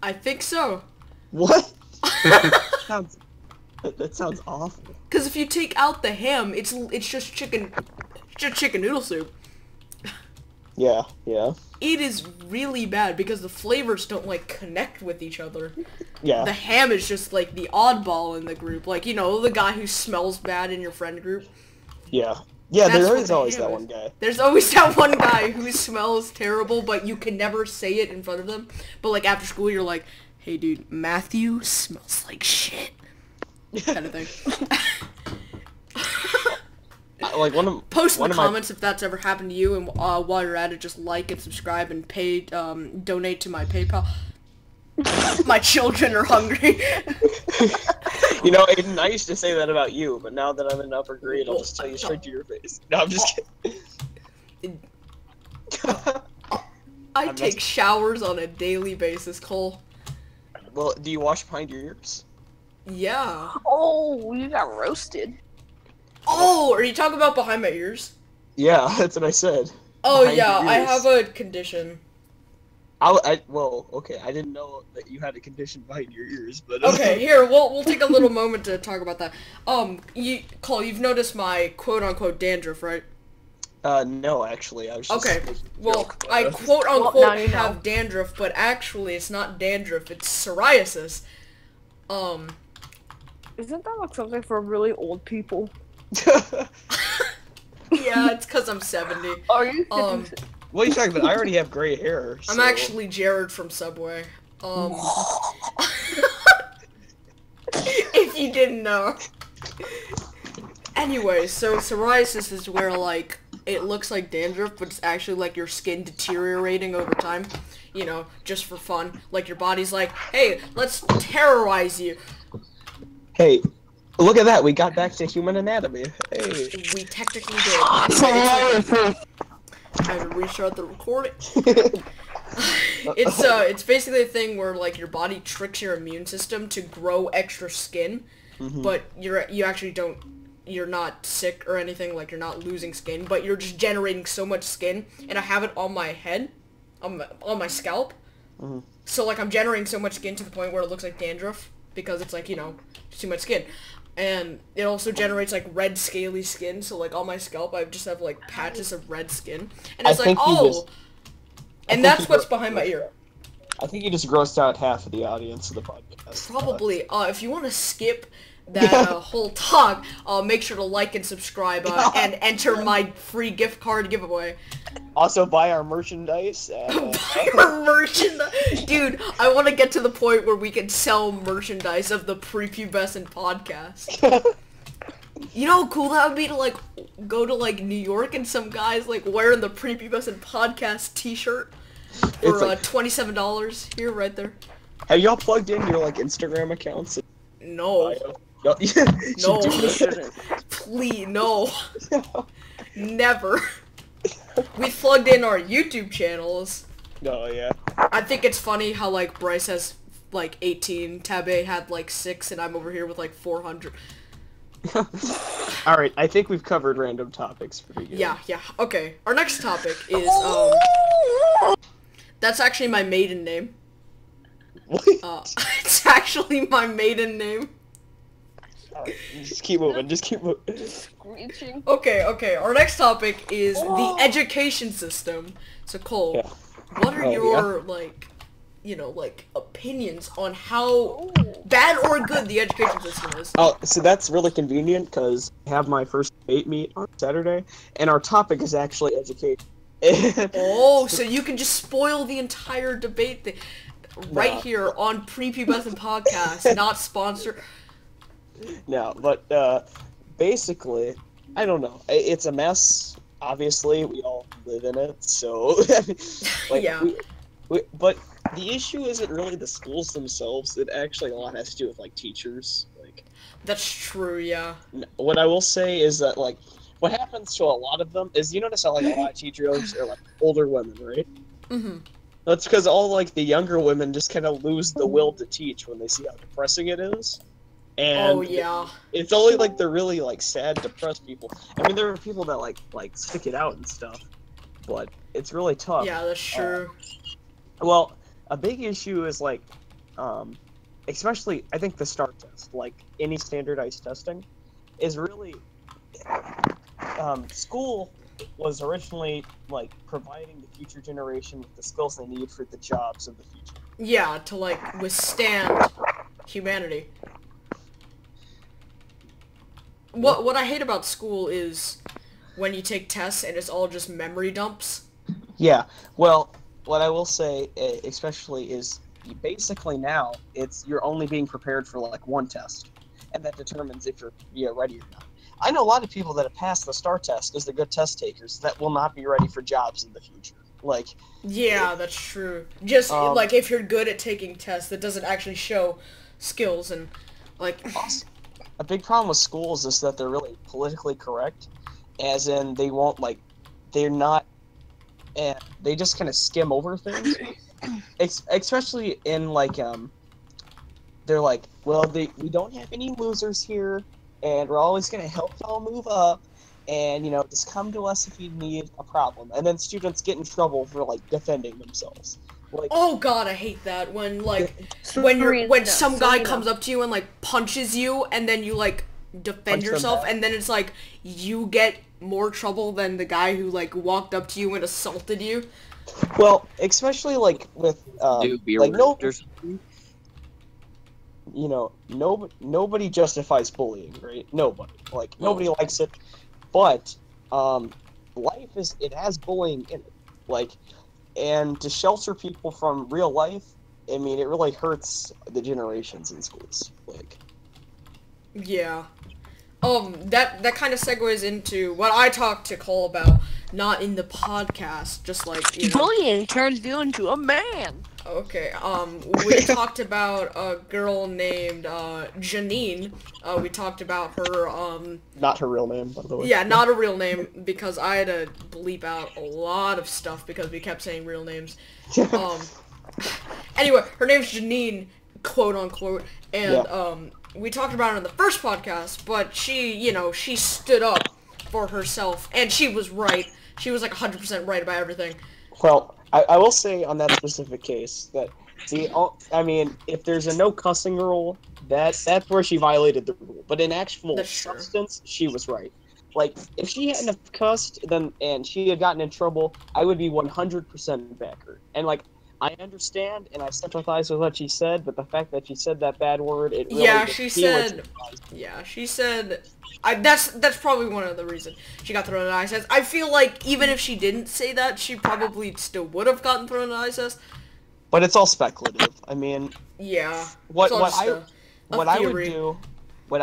I think so. What? That sounds awful. Because if you take out the ham, it's just chicken noodle soup. Yeah, yeah. It is really bad because the flavors don't like connect with each other. Yeah. The ham is just like the oddball in the group, like, you know, the guy who smells bad in your friend group. Yeah. Yeah, That's there what is the always ham that is. one guy. There's always that one guy who smells terrible, but you can never say it in front of them. But like after school, you're like, "Hey, dude, Matthew smells like shit," kind of thing. Like Post in the comments if that's ever happened to you, and while you're at it, just like and subscribe and pay, donate to my PayPal. My children are hungry. You know, Aiden, I used to say that about you, but now that I'm in upper grade, I'll just tell you straight to your face. No, I'm just kidding. I take showers on a daily basis, Cole. Well, do you wash behind your ears? Yeah. Oh, you got roasted. Oh, are you talking about behind my ears? Yeah, that's what I said. Oh Behind yeah, your I ears. have a condition. Well, okay, I didn't know that you had a condition behind your ears, but... Okay, here, we'll take a little moment to talk about that. Cole, you've noticed my quote-unquote dandruff, right? No, actually, I was just... Okay, well, joke, I but- quote-unquote Well, now you know. have dandruff, but actually it's not dandruff, it's psoriasis. Isn't that like something for really old people? Yeah, it's because I'm 70. Are you? What are you talking about? I already have gray hair, I'm so- actually Jared from Subway. If you didn't know. Anyway, so psoriasis is where, like, it looks like dandruff, but it's actually like your skin deteriorating over time. You know, just for fun. Like, your body's like, hey, let's terrorize you. Hey, look at that, we got back to human anatomy. Hey. We technically did. I had to restart the recording. It's basically a thing where, like, your body tricks your immune system to grow extra skin, but you're not sick or anything, like, you're not losing skin, but you're just generating so much skin, and I have it on my head, on my scalp, so, like, I'm generating so much skin to the point where it looks like dandruff, because it's, like, you know, too much skin. And it also generates, like, red scaly skin, so, like, on my scalp I just have, like, patches of red skin. And it's like, oh! And that's what's behind my ear. I think you just grossed out half of the audience of the podcast. Probably. If you want to skip that whole talk, make sure to like and subscribe, and enter my free gift card giveaway. Also, buy our merchandise. Buy our merchandise! Dude, I want to get to the point where we can sell merchandise of the Prepubescent podcast. You know how cool that would be to, like, go to, like, New York and some guys, like, wearing the Prepubescent podcast t-shirt for, like, $27 here, right there. Have y'all plugged in your, like, Instagram accounts? No. No. No. Please, no. Never. We plugged in our YouTube channels. No, yeah. I think it's funny how, like, Bryce has, like, 18, Tabe had, like, 6, and I'm over here with, like, 400. Alright, I think we've covered random topics pretty good. Yeah, okay. Our next topic is, that's actually my maiden name. What? It's actually my maiden name. Alright, just keep moving, Screeching. Okay, our next topic is the education system. So, Cole, Yeah. what are your, like, like, opinions on how bad or good the education system is. Oh, so that's really convenient, because I have my first debate meet on Saturday, and our topic is actually education. Oh, so you can just spoil the entire debate thing right here on Prepubescent Podcast, not sponsored. No, but basically, I don't know. It's a mess. Obviously, we all live in it, so like, yeah. But the issue isn't really the schools themselves. It actually a lot has to do with like teachers. Like, that's true. Yeah. What I will say is that, like, what happens to a lot of them is, you notice how like a lot of teachers are like older women, right? Mm-hmm. That's because all like the younger women just kind of lose the will to teach when they see how depressing it is. And oh yeah. It's only like the really like sad, depressed people. I mean, there are people that like stick it out and stuff, but it's really tough. Yeah, that's true. Well, a big issue is like, especially I think the STAR test, like any standardized testing, is really school was originally like providing the future generation with the skills they need for the jobs of the future. Yeah, to like withstand humanity. What I hate about school is when you take tests and it's all just memory dumps. Yeah, well, what I will say, especially, is basically now you're only being prepared for like one test, and that determines if you're ready or not. I know a lot of people that have passed the STAR test as the good test takers that will not be ready for jobs in the future. Like, yeah, that's true. Just like if you're good at taking tests, that doesn't actually show skills and like. A big problem with schools is that they're really politically correct, as in they won't like, they're not, and they just kind of skim over things, especially in like they're like, well, we don't have any losers here, and we're always gonna help y'all move up, and just come to us if you need a problem, and then students get in trouble for like defending themselves. Like, oh god, I hate that when like when some guy comes up to you and like punches you and then you like defend yourself and then it's like you get more trouble than the guy who like walked up to you and assaulted you. Well, especially like with like nobody justifies bullying, right? Nobody. Like nobody likes it. But life has bullying in it. Like, and to shelter people from real life, I mean, it really hurts the generations in schools. Like, yeah. That kind of segues into what I talked to Cole about, not in the podcast, just like, bullying turns you into a man. Okay, we talked about a girl named, Janine. We talked about her, not her real name, by the way. Yeah, not a real name, because I had to bleep out a lot of stuff because we kept saying real names. Anyway, her name's Janine, quote unquote, and, we talked about her in the first podcast, but she, she stood up for herself, and she was right. She was, like, 100% right about everything. Well, I will say on that specific case that, I mean, if there's a no cussing rule, that's where she violated the rule. But in actual substance, she was right. Like, if she hadn't have cussed and she had gotten in trouble, I would be 100% back her. And, like, I understand and I sympathize with what she said, but the fact that she said that bad word, it really she said, that's probably one of the reasons she got thrown in an ISS. I feel like even if she didn't say that, she probably still would have gotten thrown in an ISS. But it's all speculative. I mean, yeah. What I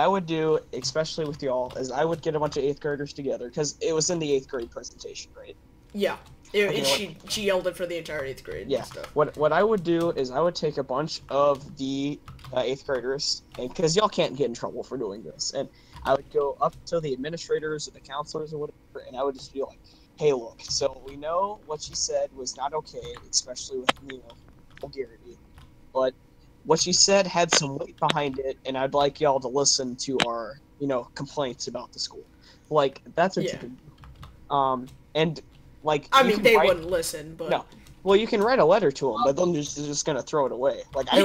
would do, especially with y'all, is I would get a bunch of 8th graders together, because it was in the 8th grade presentation, right? Yeah. She yelled it for the entire 8th grade. Yeah. And stuff. What I would do is I would take a bunch of the 8th graders, and because y'all can't get in trouble for doing this, and I would go up to the administrators or the counselors or whatever, and I would just be like, hey, look, so we know what she said was not okay, especially with, vulgarity, but what she said had some weight behind it, and I'd like y'all to listen to our, complaints about the school. Like, that's what you can do. And, like, I mean, they wouldn't listen, but... No. Well, you can write a letter to them, but then they're just gonna throw it away. Like, I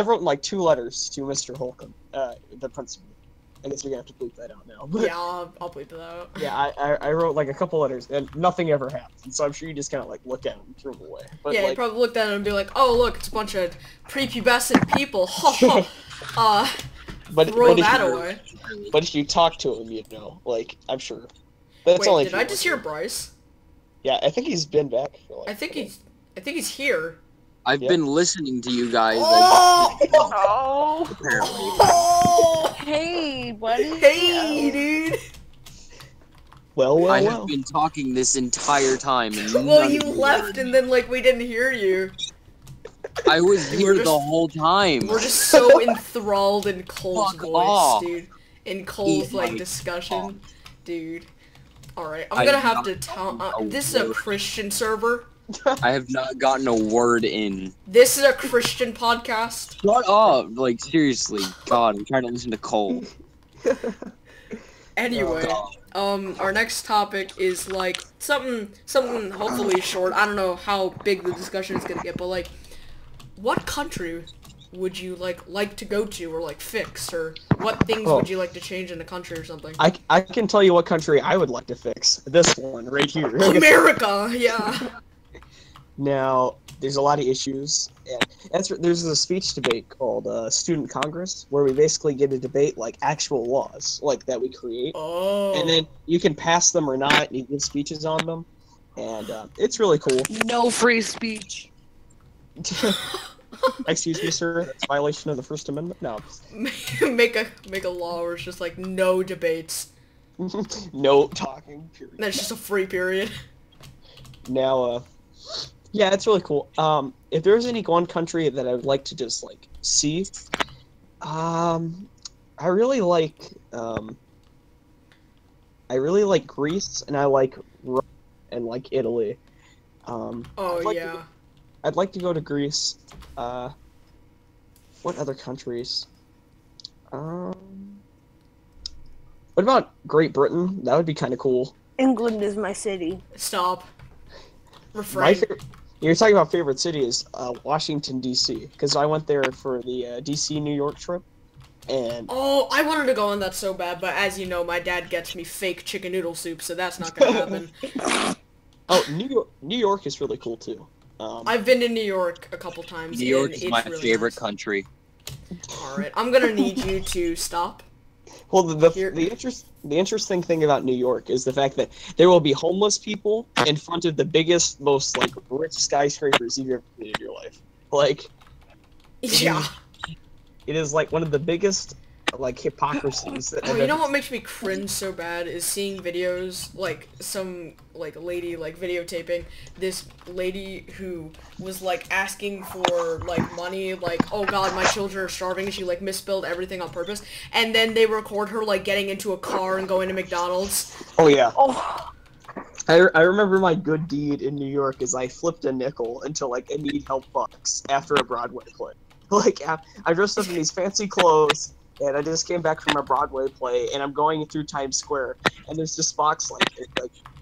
wrote, like 2 letters to Mr. Holcomb, the principal. I guess we're gonna have to bleep that out now. But, Yeah, I'll bleep that out. yeah, I wrote like a couple letters and nothing ever happened. So I'm sure you just kind of like look at them and threw them away. But, Yeah, like, you probably looked at it and be like, oh look, it's a bunch of prepubescent people. Throw that away. But if you talk to him, you know, like I'm sure. That's Wait, only did I just hear Bryce? Yeah, I think he's been back for like. I think he's here. I've been listening to you guys. Oh! Apparently. Oh! Hey, buddy. Hey, dude. Well. I have been talking this entire time. And Well, you left and then like we didn't hear you. I was here the whole time. We're just so enthralled in Cole's Fuck voice, off. dude. In Cole's like discussion, dude. All right, I'm gonna have to tell. This is a Christian server. I have not gotten a word in. This is a Christian podcast. Shut up! Like seriously, God, I'm trying to listen to Cole. Anyway, our next topic is like something hopefully short. I don't know how big the discussion is gonna get, but like, what country would you like to go to or like fix, or what things would you like to change in the country or something? I can tell you what country I would like to fix. This one right here. America, yeah. Now, there's a lot of issues, and there's a speech debate called Student Congress, where we basically get to debate like actual laws, like that we create, and then you can pass them or not, and you give speeches on them, and it's really cool. No free speech. Excuse me, sir. That's a violation of the First Amendment. No. make a law where it's just like no debates. No talking. Period. That's just a free period. Now, yeah, it's really cool. If there's any one country that I would like to just like see, I really like Greece, and I like Rome and like Italy. I'd like to go to Greece. What other countries? What about Great Britain? That would be kind of cool. England is my city. Stop. Refrain. You're talking about favorite cities, Washington, D.C., because I went there for the D.C. New York trip, and... Oh, I wanted to go on that so bad, but as you know, my dad gets me fake chicken noodle soup, so that's not gonna happen. Oh, New York is really cool, too. I've been to New York a couple times. New York is my favorite country. Alright, I'm gonna need you to stop. Well, the interesting thing about New York is the fact that there will be homeless people in front of the biggest, most like rich skyscrapers you've ever seen in your life. Like, yeah, it is like one of the biggest like hypocrisies. Oh, you know what makes me cringe so bad is seeing videos like some like lady like videotaping this lady who was like asking for like money, like, oh god, my children are starving, and she like misspelled everything on purpose, and then they record her like getting into a car and going to McDonald's. Oh yeah. Oh. I remember my good deed in New York is I flipped a nickel until like a need help bucks after a Broadway play. Like I dressed up in these fancy clothes. And I just came back from a Broadway play, and I'm going through Times Square, and there's this box like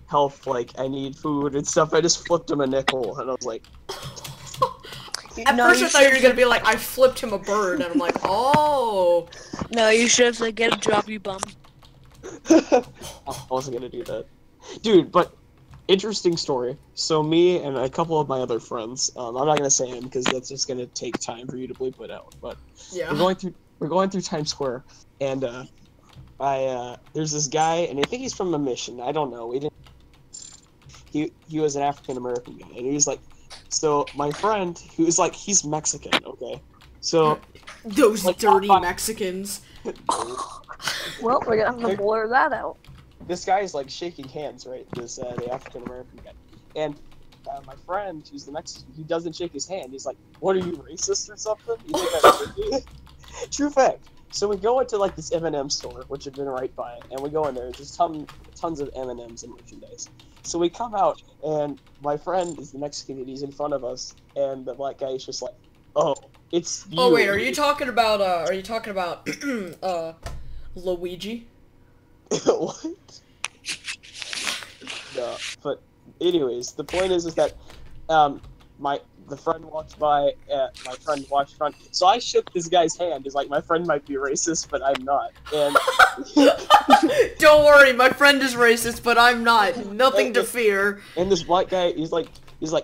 help, like I need food and stuff. I just flipped him a nickel, and I was like, At first I thought you were gonna be like, I flipped him a bird, and I'm like, oh. No, you should have said, get a job, you bum. I wasn't gonna do that, dude. But interesting story. So me and a couple of my other friends, I'm not gonna say him because that's just gonna take time for you to bleep it out. But yeah, we're going through Times Square, and there's this guy, and I think he's from a mission. I don't know. We didn't. He was an African American guy, and he was like, so my friend, who's like, he's Mexican, okay? So those like, dirty Mexicans. Well, we're gonna have to blur that out. This guy's like shaking hands, right? This the African American guy, and my friend, who's the Mexican, he doesn't shake his hand. He's like, "What are you, racist or something?" You think that's crazy? True fact. So we go into like this M&M store, which had been right by it, and we go in there. There's tons of M&Ms and merchandise. So we come out, and my friend is the Mexican, and he's in front of us, and the black guy is just like, "Oh, it's you." Oh wait, are you talking about Luigi? What? No, but anyways, the point is that the friend walks by, my friend walks front. So I shook this guy's hand. He's like, my friend might be racist, but I'm not. And don't worry, my friend is racist, but I'm not. Nothing to fear. And this black guy, he's like,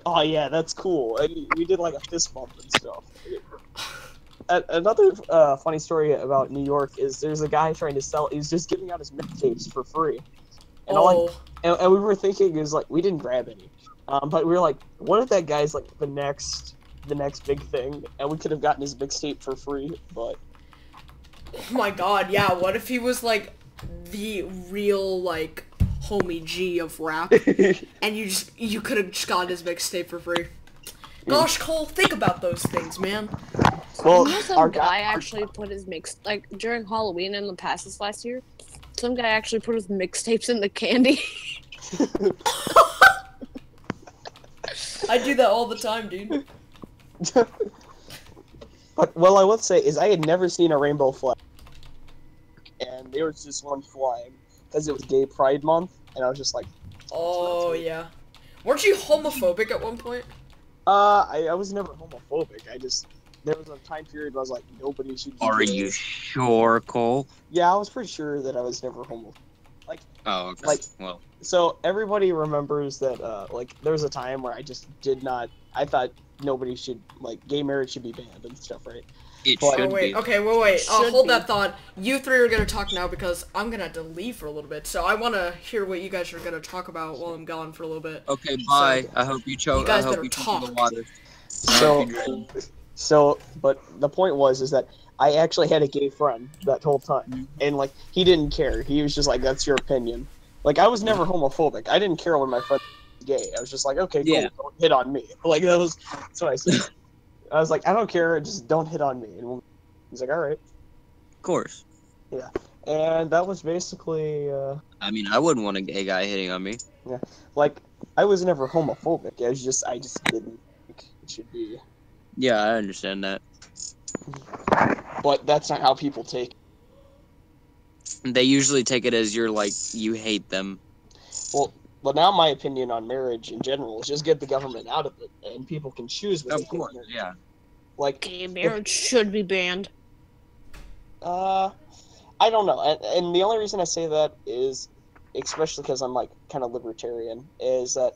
oh yeah, that's cool. And we did like a fist bump and stuff. Another funny story about New York is there's a guy trying to sell. He's just giving out his mixtapes for free. And and we were thinking, is like, we didn't grab any. But we were like, what if that guy's like the next big thing, and we could have gotten his mixtape for free, but... Oh my god, yeah, what if he was like the real like homie G of rap, and you could have just gotten his mixtape for free. Gosh, Cole, think about those things, man. Well, some guy actually put his like during Halloween in the past this last year, some guy actually put his mixtapes in the candy. I do that all the time, dude. But what I would say is I had never seen a rainbow flag, and there was just one flying because it was Gay Pride Month, and I was just like, oh yeah. Weren't you homophobic at one point? I was never homophobic. There was a time period where I was like, nobody should be Are gay. you sure, Cole? Yeah, I was pretty sure that I was never homophobic. Like, oh, okay. Like, well. So everybody remembers that, like, there was a time where I just did not, I thought nobody should, like, gay marriage should be banned and stuff, right? It should wait, be. okay, wait. Hold that thought. You three are gonna talk now because I'm gonna have to leave for a little bit. So I wanna hear what you guys are gonna talk about while I'm gone for a little bit. Okay, bye. I hope you choke. You guys I hope better you choke talk. the water. But the point was that I actually had a gay friend that whole time, and like he didn't care. He was just like, "That's your opinion." Like I was never homophobic. I didn't care when my friend was gay. I was just like, "Okay, cool, Yeah. don't hit on me." Like that's what I said. I was like, "I don't care, just don't hit on me." And he's like, "All right." Of course. Yeah, and that was basically. I mean, I wouldn't want a gay guy hitting on me. Yeah, like I was never homophobic. I just didn't think it should be. Yeah, I understand that. But that's not how people take it. They usually take it as you hate them. Well, now my opinion on marriage in general is just get the government out of it, and people can choose what Of course, yeah. Like Gay marriage should be banned. I don't know, and the only reason I say that is, especially because I'm like kind of libertarian, is that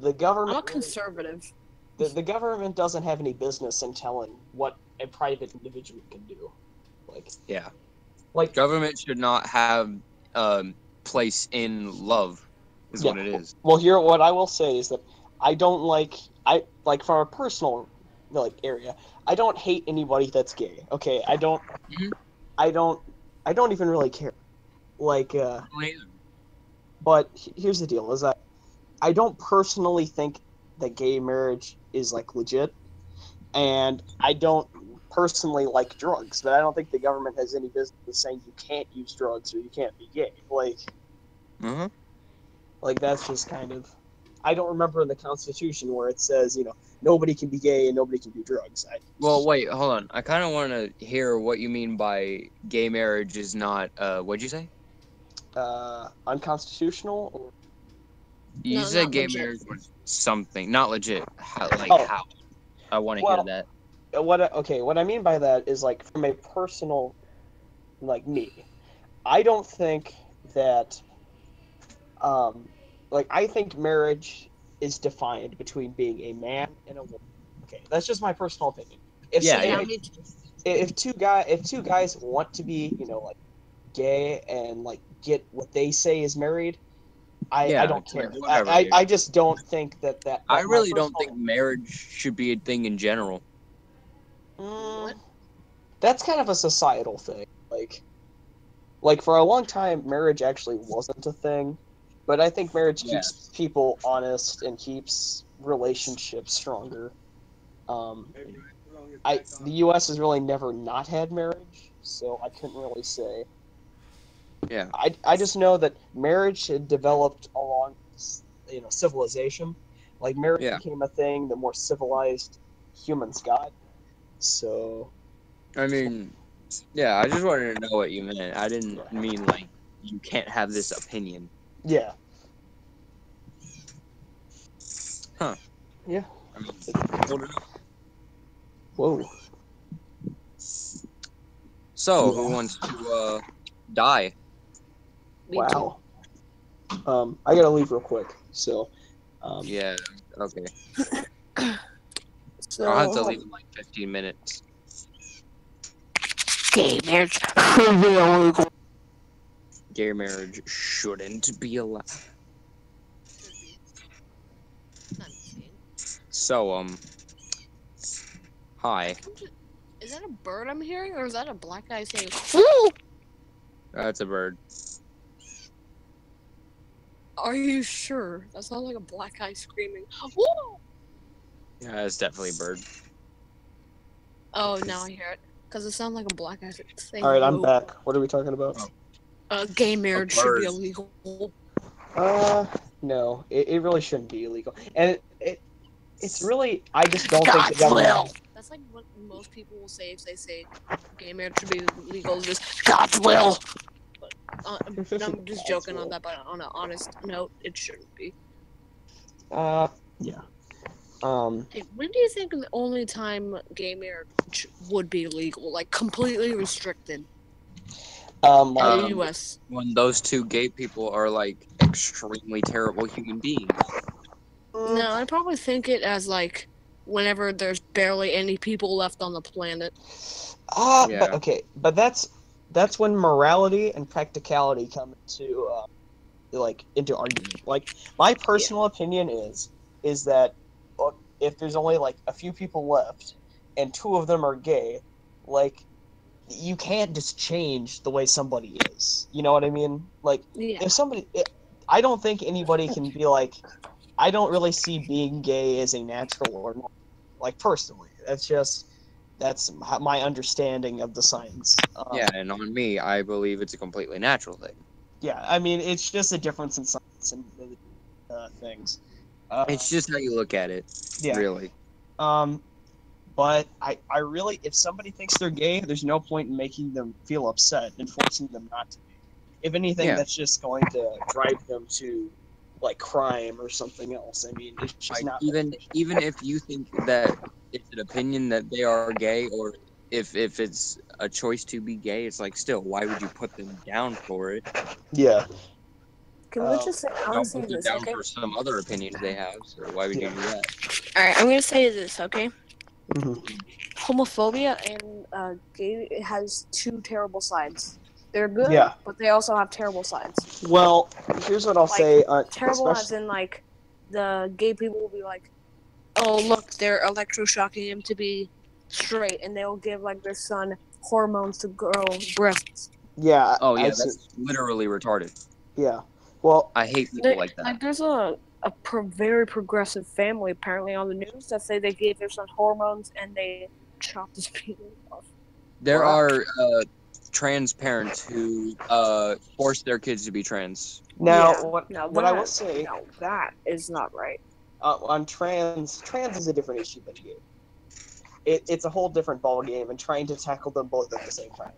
the government. I'm a conservative. The government doesn't have any business in telling what a private individual can do. Like Yeah. Like Government should not have place in love, is what it is. Well, here, what I will say is that I don't like from a personal area. I don't hate anybody that's gay. Okay, I don't even really care. Like, but here's the deal: is that I don't personally think that gay marriage is like legit, and I don't personally like drugs, but I don't think the government has any business saying you can't use drugs or you can't be gay. Like that's just kind of. I don't remember in the Constitution where it says nobody can be gay and nobody can do drugs. Well, wait, hold on. I kind of want to hear what you mean by gay marriage is not. What'd you say? Unconstitutional. Or... You said gay marriage was something not legit. How? I want to hear that. What I mean by that is like from a personal, like me, I don't think that, I think marriage is defined between being a man and a woman. Okay, that's just my personal opinion. If two guys want to be, gay and get what they say is married, I don't care. I just don't think that. I really don't think marriage should be a thing in general. That's kind of a societal thing. Like for a long time, marriage actually wasn't a thing, but I think marriage keeps people honest and keeps relationships stronger. The U.S. has really never not had marriage, so I couldn't really say. Yeah. I just know that marriage had developed along, civilization. Like marriage became a thing the more civilized humans got. So. I mean, yeah, I just wanted to know what you meant. I didn't mean you can't have this opinion. Yeah. Huh. Yeah. I mean, old enough. Whoa. So, Yeah. who wants to die? Me too. Wow. I gotta leave real quick. So. Yeah. Okay. So, I'll have to leave in like 15 minutes. gay marriage should be illegal. Gay marriage shouldn't be allowed. So, hi. Is that a bird I'm hearing, or is that a black guy saying, "Woo"? That's a bird. Are you sure? That sounds like a black guy screaming, "Woo!" Yeah, it's definitely a bird. Oh, now I hear it. Because it sounds like a black guy saying, All right, I'm "Woo." back. What are we talking about? Gay marriage should be bird. illegal. No, it really shouldn't be illegal, and it's really I just don't think the God's government. will. That's like what most people will say if they say gay marriage should be legal. Is just God's will. But I'm just joking on that. But on an honest note, it shouldn't be. Yeah. Hey, when do you think the only time gay marriage would be legal, like completely restricted in the U.S.? When those two gay people are like extremely terrible human beings. No, I probably think it as like whenever there's barely any people left on the planet. Yeah. But okay, but that's when morality and practicality come into argument. Like my personal opinion is that if there's only like a few people left and two of them are gay, like you can't just change the way somebody is. You know what I mean? Like if somebody, I don't think anybody can be like, I don't really see being gay as a natural or not. Like personally, that's my understanding of the science. Yeah, and on me, I believe it's a completely natural thing. Yeah, I mean it's just a difference in science and things. It's just how you look at it. Yeah. Really. But I really, if somebody thinks they're gay, there's no point in making them feel upset and forcing them not to be. If anything, that's just going to drive them to like crime or something else. I mean, it's just not even if you think that it's an opinion that they are gay, or if it's a choice to be gay, it's like still, why would you put them down for it? Yeah. Can we just say, I want to say Don't put them this, down okay? for some other opinions they have. So why would you do that? Alright, I'm gonna say this, okay? Mm-hmm. Homophobia and gay, it has two terrible sides. They're good, Yeah. but they also have terrible sides. Well, here's what I'll say. Terrible as in like the gay people will be like, oh look, they're electroshocking him to be straight, and they'll give like their son hormones to grow breasts. Yeah. Oh yeah, that's literally retarded. Yeah. Well, I hate people like that. Like there's a very progressive family apparently on the news that say they gave their son hormones and they chopped his penis off. There are trans parents who force their kids to be trans. Now, Yeah. what I will say, no, that is not right. On trans is a different issue than gay. It's a whole different ball game, and trying to tackle them both at the same time.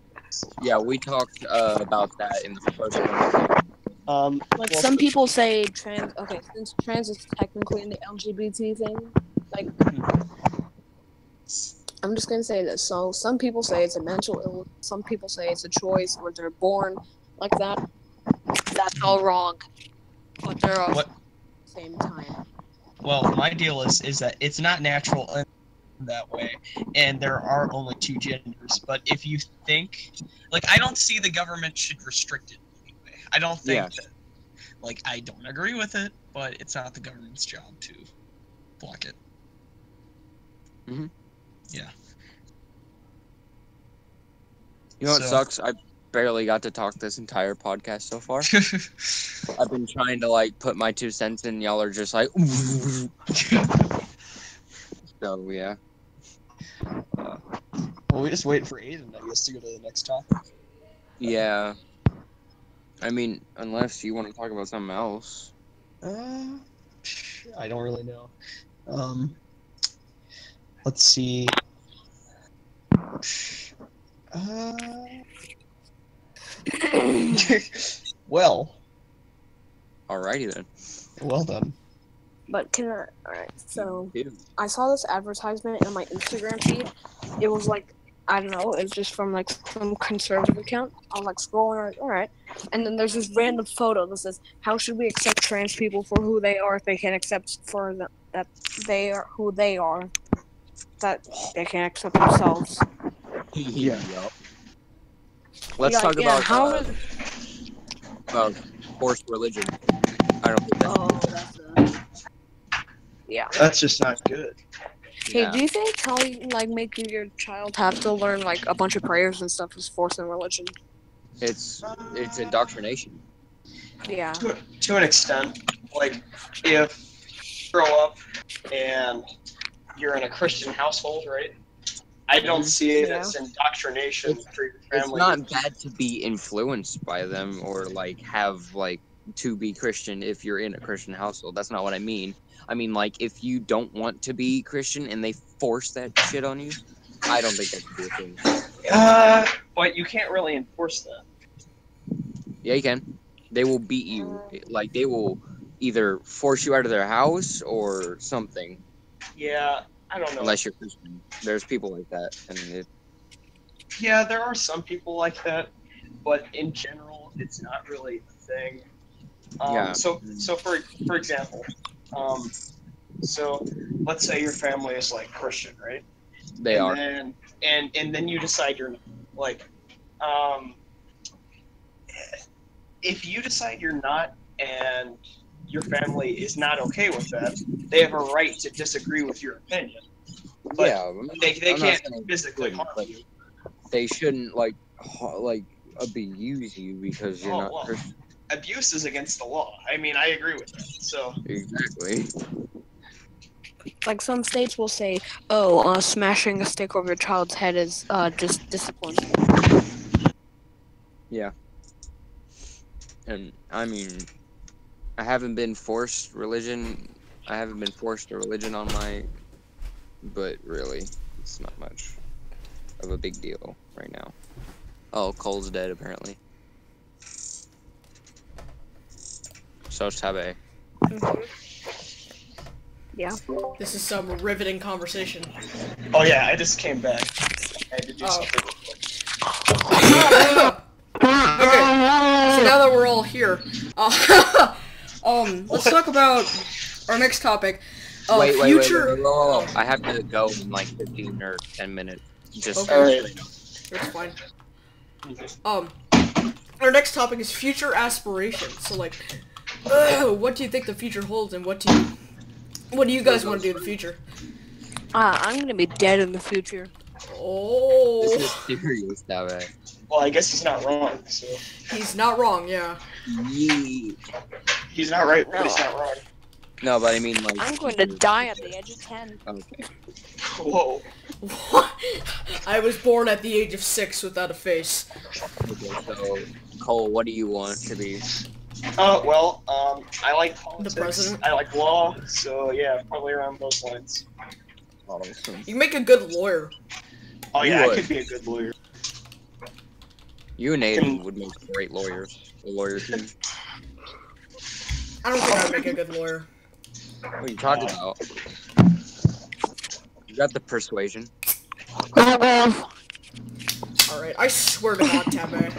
Yeah, we talked about that in the first one. Like some people say trans. Okay, since trans is technically in the LGBT thing, like I'm just gonna say this. So some people say it's a mental illness. Some people say it's a choice, or they're born like that. That's all wrong. But they're all at the same time. Well, my deal is that it's not natural in that way, and there are only two genders. But if you think, like, I don't see the government should restrict it anyway. I don't think that, like, I don't agree with it, but it's not the government's job to block it. Mm-hmm. Yeah. You know what sucks? I barely got to talk this entire podcast so far. I've been trying to like put my 2 cents in. Y'all are just like, so yeah. Well, we just waiting for Aiden, I guess, to go to the next topic. Yeah. I mean, unless you want to talk about something else. I don't really know. Let's see. Well. Alrighty then. Well done. But can I? Alright, so Dude, I saw this advertisement in my Instagram feed. It was like, I don't know, it was just from like some conservative account. I was like scrolling, alright. And then there's this random photo that says, how should we accept trans people for who they are if they can't accept for that they are who they are, that they can't accept themselves. Yeah. Yup. Let's talk about forced religion. I don't think that's Yeah. That's just not good. Hey, do you think telling like making your child have to learn like a bunch of prayers and stuff is forcing religion? It's indoctrination. Yeah. To an extent, like if you grow up and you're in a Christian household, right? I don't see it as indoctrination for your family. It's not bad to be influenced by them or like have like to be Christian if you're in a Christian household. That's not what I mean. I mean like if you don't want to be Christian and they force that shit on you, I don't think that should be a thing. But you can't really enforce that. Yeah, you can. They will beat you. Like they will either force you out of their house or something. Yeah, I don't know. Unless you're Christian. There's people like that, and yeah, there are some people like that, but in general, it's not really a thing. Yeah. So for example, so let's say your family is like Christian, right? They are. And then you decide you're like, if you decide you're not, and your family is not okay with that, they have a right to disagree with your opinion. But yeah, they can't physically harm you. They shouldn't like abuse you because you're not Christian. Abuse is against the law. I mean, I agree with that. So exactly. Like some states will say, smashing a stick over your child's head is just discipline. Yeah. And I mean, I haven't been forced religion. I haven't been forced a religion on my, but really, it's not much of a big deal right now. Oh, Cole's dead apparently. So's Tabe. Yeah. This is some riveting conversation. Oh yeah, I just came back. I had to do something. Okay, so now that we're all here, let's talk about our next topic. Wait, future. Wait. I have to go in like 15 or 10 minutes. Just okay. That's fine. Our next topic is future aspirations. So like, what do you think the future holds, and what do you guys want to do in the future? I'm gonna be dead in the future. Oh. This is serious, Tabe. Well, I guess he's not wrong. So. He's not wrong, yeah. Yeah. He's not right, but he's not wrong. No, but I mean, like... I'm going to die at the age of 10. Okay. Whoa. What? I was born at the age of 6 without a face. Okay, so, Cole, what do you want to be? Well, I like politics. The president? I like law, so yeah, probably around those lines. You make a good lawyer. Oh yeah, I could be a good lawyer. You and Aiden would make great lawyers. A lawyer team. I don't think I'd make a good lawyer. What are you talking about? You got the persuasion. Alright, I swear to God, Tabe.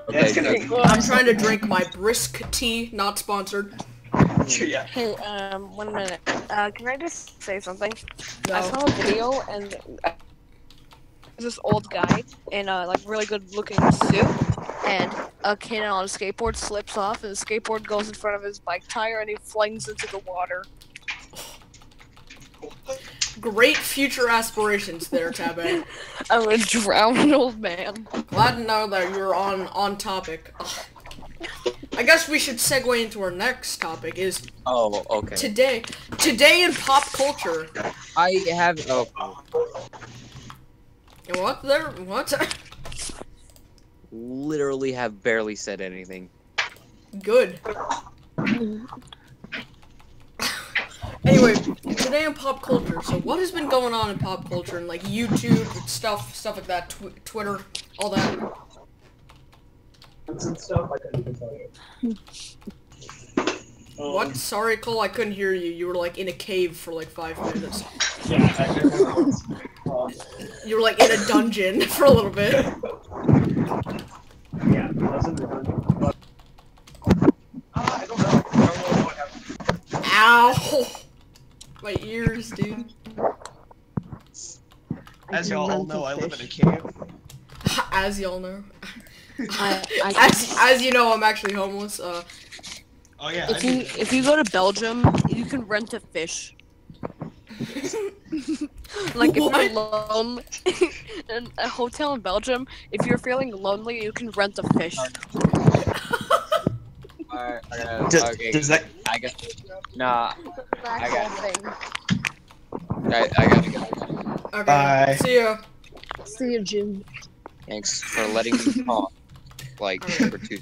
Okay, I'm trying to drink my brisk tea, not sponsored. Yeah. Hey, 1 minute. Can I just say something? No. I saw a video and this old guy in a like really good looking suit, and a kid on a skateboard slips off, and the skateboard goes in front of his bike tire, and he flings into the water. Great future aspirations there, Tabe. I'm a drowned old man. Glad to know that you're on topic. I guess we should segue into our next topic. Is okay. Today in pop culture. I have What? Literally have barely said anything. Good. Anyway, today in pop culture. So what has been going on in pop culture and like YouTube stuff like that, Twitter, all that? And stuff I couldn't even tell you. What? Sorry, Cole, I couldn't hear you. You were like in a cave for like 5 minutes. Yeah, I remember. You were like in a dungeon for a little bit. Yeah, that's in the dungeon. But, I don't know. I don't know what happened. Ow! My ears, dude. As y'all all know, I live in a cave. As y'all know. I As you know, I'm actually homeless. Oh yeah. if you go to Belgium, you can rent a fish. Like if What? you're alone in a hotel in Belgium, if you're feeling lonely, you can rent a fish. Alright, okay. Does that? I guess. Nah, I got I gotta go. Okay. Bye. See ya. See you, Jim. Thanks for letting me talk. Like, for 2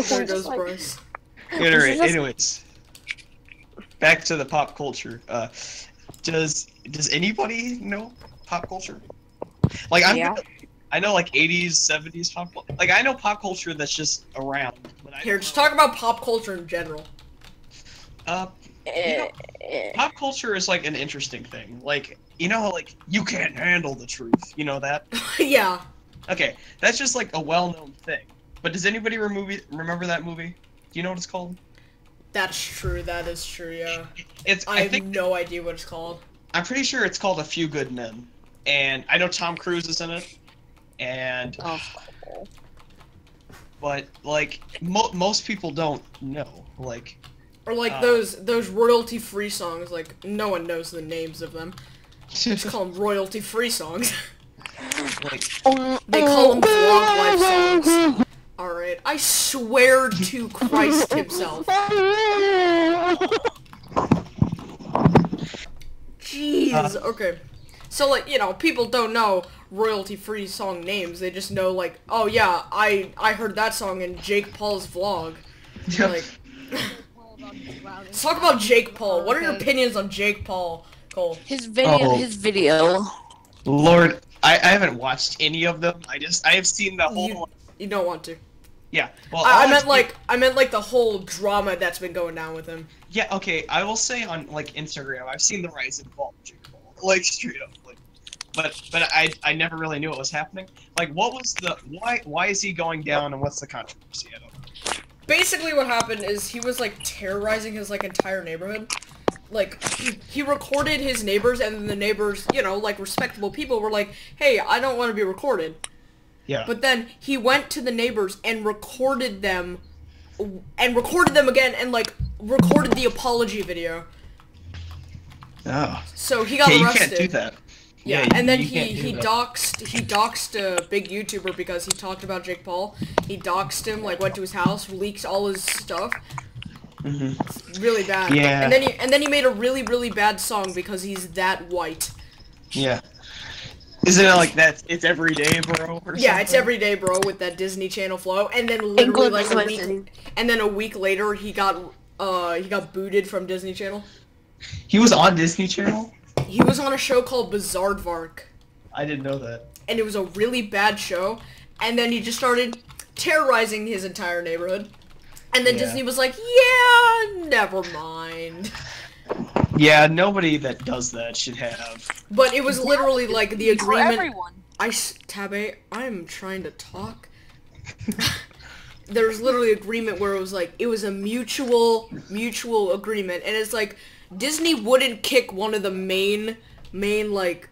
There goes Bryce. Anyways, back to the pop culture. Does anybody know pop culture? Like I know like 80s, 70s pop culture. Like I know pop culture that's just around. But Here, just talk about pop culture in general. Pop culture is like an interesting thing. Like you know how like you can't handle the truth. You know that? Yeah. Okay, that's just like a well-known thing. But does anybody remember that movie? Do you know what it's called? That's true. That is true. Yeah. I I have think no idea what it's called. I'm pretty sure it's called A Few Good Men, and I know Tom Cruise is in it. And but like most people don't know. Like Or like those royalty-free songs. Like no one knows the names of them. Just call them royalty-free songs. like They call them vlog life songs. Alright, I swear to Christ himself. Jeez, okay. So, like, you know, people don't know royalty-free song names. They just know, like, oh yeah, I heard that song in Jake Paul's vlog. Like, let's talk about Jake Paul. What are your opinions on Jake Paul, Cole? His video. Lord, I haven't watched any of them. I have seen the whole. You don't want to. Yeah. Well, I meant like the whole drama that's been going down with him. Yeah. Okay. I will say on like Instagram, I've seen the rise and fall of Jake Paul, like straight up. Like, but I never really knew what was happening. Like, what was the why is he going down and what's the controversy? I don't know. Basically, what happened is he was like terrorizing his like entire neighborhood. Like, he recorded his neighbors, and then the neighbors, you know, like respectable people, were like, "Hey, I don't want to be recorded." Yeah. But then he went to the neighbors and recorded them again, and like recorded the apology video. Oh. So he got you arrested. can't do that. Yeah, and then he that. doxed a big YouTuber because he talked about Jake Paul. He doxed him, like went to his house, leaked all his stuff. It's really bad. Yeah. And then he made a really, really bad song because he's that white. Yeah. Isn't it like that? It's everyday, bro. Or Yeah, something? it's everyday, bro, with that Disney Channel flow. And then literally like a week later, he got booted from Disney Channel. He was on Disney Channel. He was on a show called Bizarrevark. I didn't know that. And it was a really bad show. And then he just started terrorizing his entire neighborhood. And then Disney was like, yeah, never mind. Yeah, nobody that does that should have. But it was literally like the agreement. For everyone. Tabe, I'm trying to talk. There was literally agreement where it was like, it was a mutual agreement. And it's like, Disney wouldn't kick one of the main like,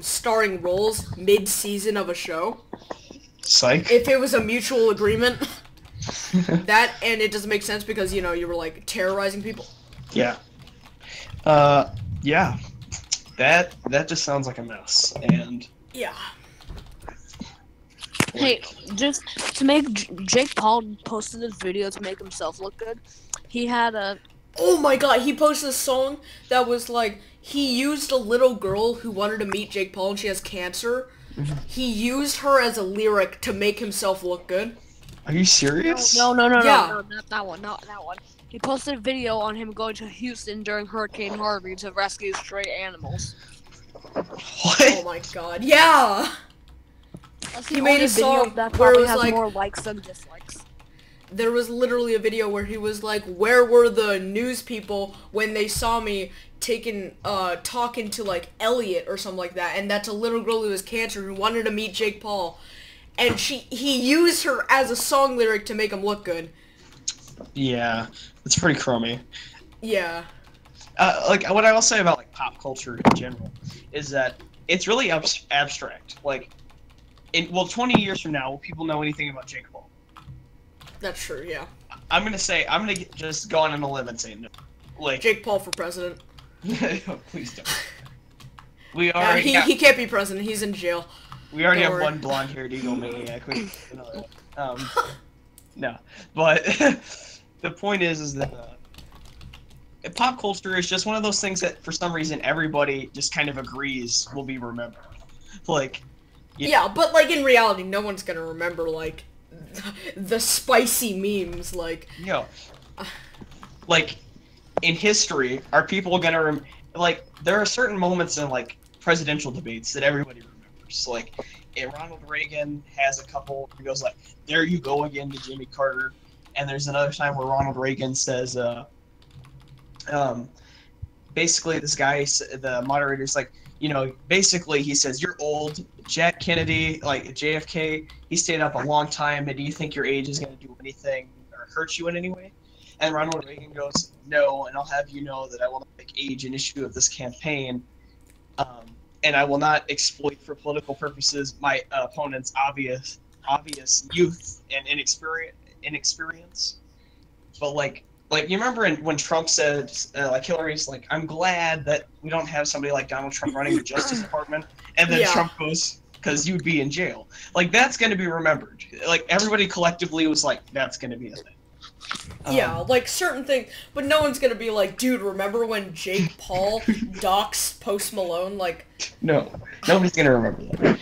starring roles mid-season of a show. Psych. If it was a mutual agreement. That, and it doesn't make sense because, you know, you were like terrorizing people. Yeah. Yeah. That just sounds like a mess. And Yeah. Hey, just to make Jake Paul posted this video to make himself look good. He had a. Oh my god, he posted a song that was like, he used a little girl who wanted to meet Jake Paul and she has cancer. He used her as a lyric to make himself look good. are you serious? No, Yeah. not that one, not that one. He posted a video on him going to Houston during Hurricane Harvey to rescue stray animals. What? Oh my god, yeah! That's He the made only a video song that where it probably was has like- more likes than dislikes. there was literally a video where he was like, where were the news people when they saw me talking to like Elliot or something like that, and that's a little girl who has cancer who wanted to meet Jake Paul, and he used her as a song lyric to make him look good. Yeah, it's pretty crummy. Yeah. Like, what I will say about, like, pop culture in general is that it's really abstract. Like, 20 years from now, will people know anything about Jake Paul? That's true, yeah. I'm gonna just go on a limb and say no. Like, Jake Paul for president. please don't. We already he can't be president, he's in jail. We already have one blonde-haired egomaniac. No, but the point is that pop culture is just one of those things that, for some reason, everybody just kind of agrees will be remembered. Like, yeah, but like in reality, no one's gonna remember like the spicy memes. Like, like in history, are people gonna like? There are certain moments in like presidential debates that everybody remembers. Like, Ronald Reagan has a couple. He goes like, "There you go again" to Jimmy Carter, and there's another time where Ronald Reagan says, basically this guy, the moderator's like, basically he says, "You're old, Jack Kennedy, like JFK, he stayed up a long time, and do you think your age is going to do anything or hurt you in any way?" And Ronald Reagan goes, "No, and I'll have you know that I will not make age an issue of this campaign, and I will not exploit for political purposes my opponent's obvious youth and inexperience. But like you remember when Trump said, like, Hillary's like, "I'm glad that we don't have somebody like Donald Trump running the Justice Department," and then Trump goes, "Because you'd be in jail." Like, that's going to be remembered. Like, everybody collectively was like, that's going to be a thing. Yeah, like certain things, but no one's gonna be like, "Dude, remember when Jake Paul doxed Post Malone?" Like, no, nobody's gonna remember that.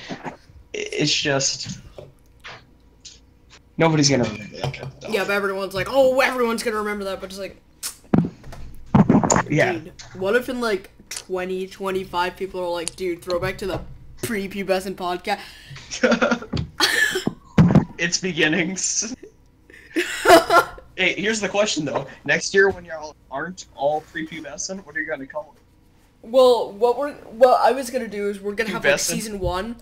It's just nobody's gonna remember that kind of stuff. Yeah, but everyone's like, "Oh, everyone's gonna remember that," but it's like, yeah. Dude, what if in like 2025 people are like, "Dude, throwback to the prepubescent podcast." Its beginnings. Hey, here's the question though. Next year, when y'all aren't all prepubescent, what are you gonna call it? Well, what I was gonna do is we're gonna have like season 1,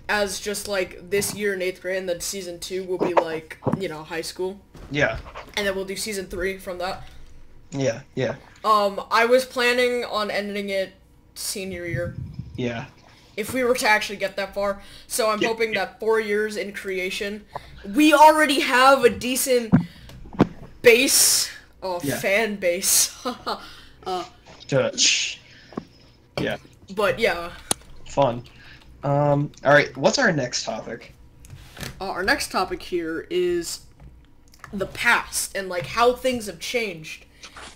as just like this year in 8th grade, and then season 2 will be like, high school. Yeah. And then we'll do season 3 from that. Yeah. I was planning on ending it senior year. Yeah. If we were to actually get that far. So I'm hoping that 4 years in creation, we already have a decent base, fan base. Dutch. Yeah. But yeah. Fun. All right. What's our next topic? Our next topic here is the past and like how things have changed,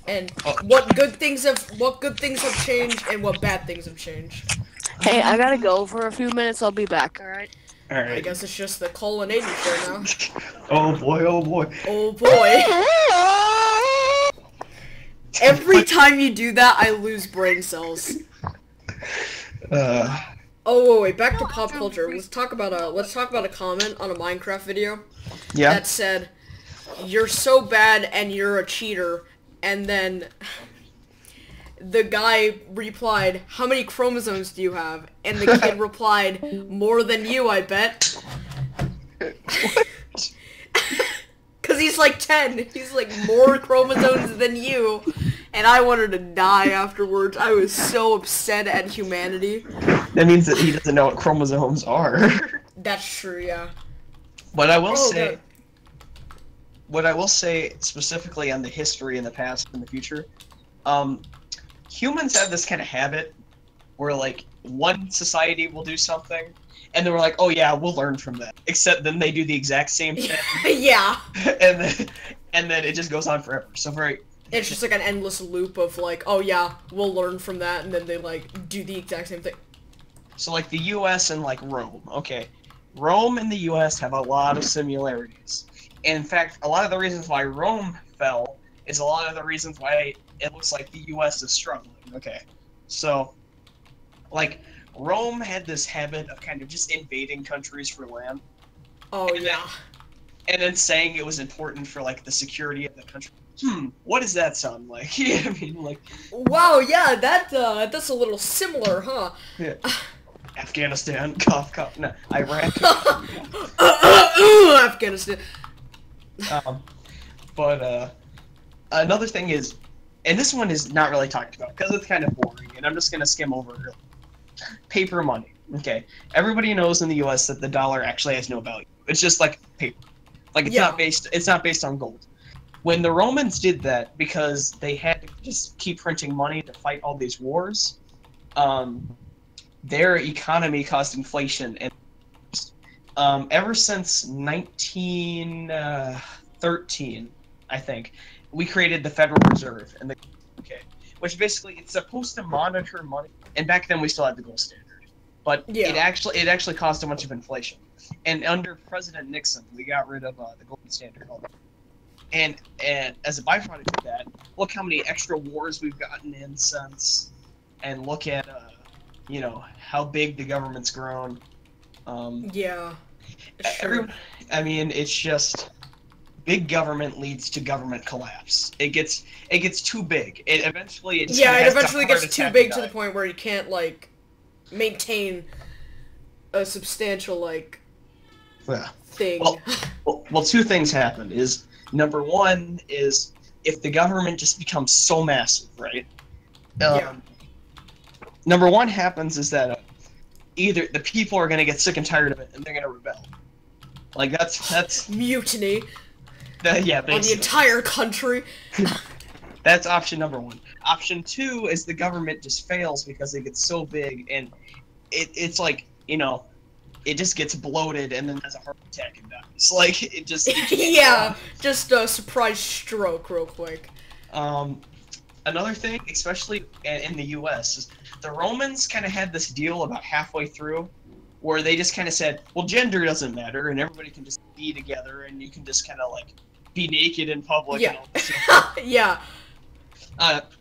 and what good things have changed and what bad things have changed. Hey, I gotta go for a few minutes. I'll be back. All right. All right. I guess it's just the Cole and Aiden show now. Oh boy! Oh boy! Oh boy! Every time you do that, I lose brain cells. Oh wait, back to pop culture. Let's talk about a comment on a Minecraft video. Yeah. That said, "You're so bad and you're a cheater," and then the guy replied, "How many chromosomes do you have?" And the kid replied, "More than you, I bet." Cause he's like 10. He's like, more chromosomes than you. And I wanted to die afterwards. I was so upset at humanity. That means that he doesn't know what chromosomes are. That's true, yeah. What I will say specifically on the history in the past and the future, humans have this kind of habit where like one society will do something and then we're like, "Oh yeah, we'll learn from that." Except then they do the exact same thing. Yeah. and then it just goes on forever. So it's just like an endless loop of like, "Oh yeah, we'll learn from that," and then they like do the exact same thing. So like the US and like Rome. Okay. Rome and the US have a lot of similarities. In fact, a lot of the reasons why Rome fell is a lot of the reasons why it looks like the US is struggling. Okay. So like Rome had this habit of kind of just invading countries for land. Oh, yeah. and then saying it was important for like the security of the country. What does that sound like? Yeah, I mean, like. Wow, yeah, that's a little similar, huh? Yeah. Afghanistan, cough, cough. No, Iraq. Afghanistan. But another thing is, and this one is not really talked about because it's kind of boring, and I'm just gonna skim over it. Paper money. Okay, everybody knows in the U.S. that the dollar actually has no value. It's just like paper. Like it's not based. It's not based on gold. When the Romans did that because they had to just keep printing money to fight all these wars, their economy caused inflation, and ever since 1913, I think, we created the Federal Reserve, and which basically it's supposed to monitor money. And back then we still had the gold standard, but it actually caused a bunch of inflation. And under President Nixon, we got rid of the gold standard. And as a byproduct of that, look how many extra wars we've gotten in since, and look at how big the government's grown. Yeah. Sure. I mean, it's just big government leads to government collapse. It gets too big. It eventually gets too big to the point where you can't like maintain a substantial thing. Well, two things happen. Is number one is if the government just becomes so massive, right? Number one happens is that either the people are going to get sick and tired of it and they're going to rebel. Like that's mutiny. Yeah, basically. On the entire country. That's option number one. Option two is the government just fails because it gets so big and it's like, it just gets bloated and then has a heart attack and dies. Like, it just just a surprise stroke real quick. Another thing, especially in the U.S., is the Romans kind of had this deal about halfway through where they just kind of said, well, gender doesn't matter and everybody can just be together and you can just kind of like be naked in public. Yeah. Yeah.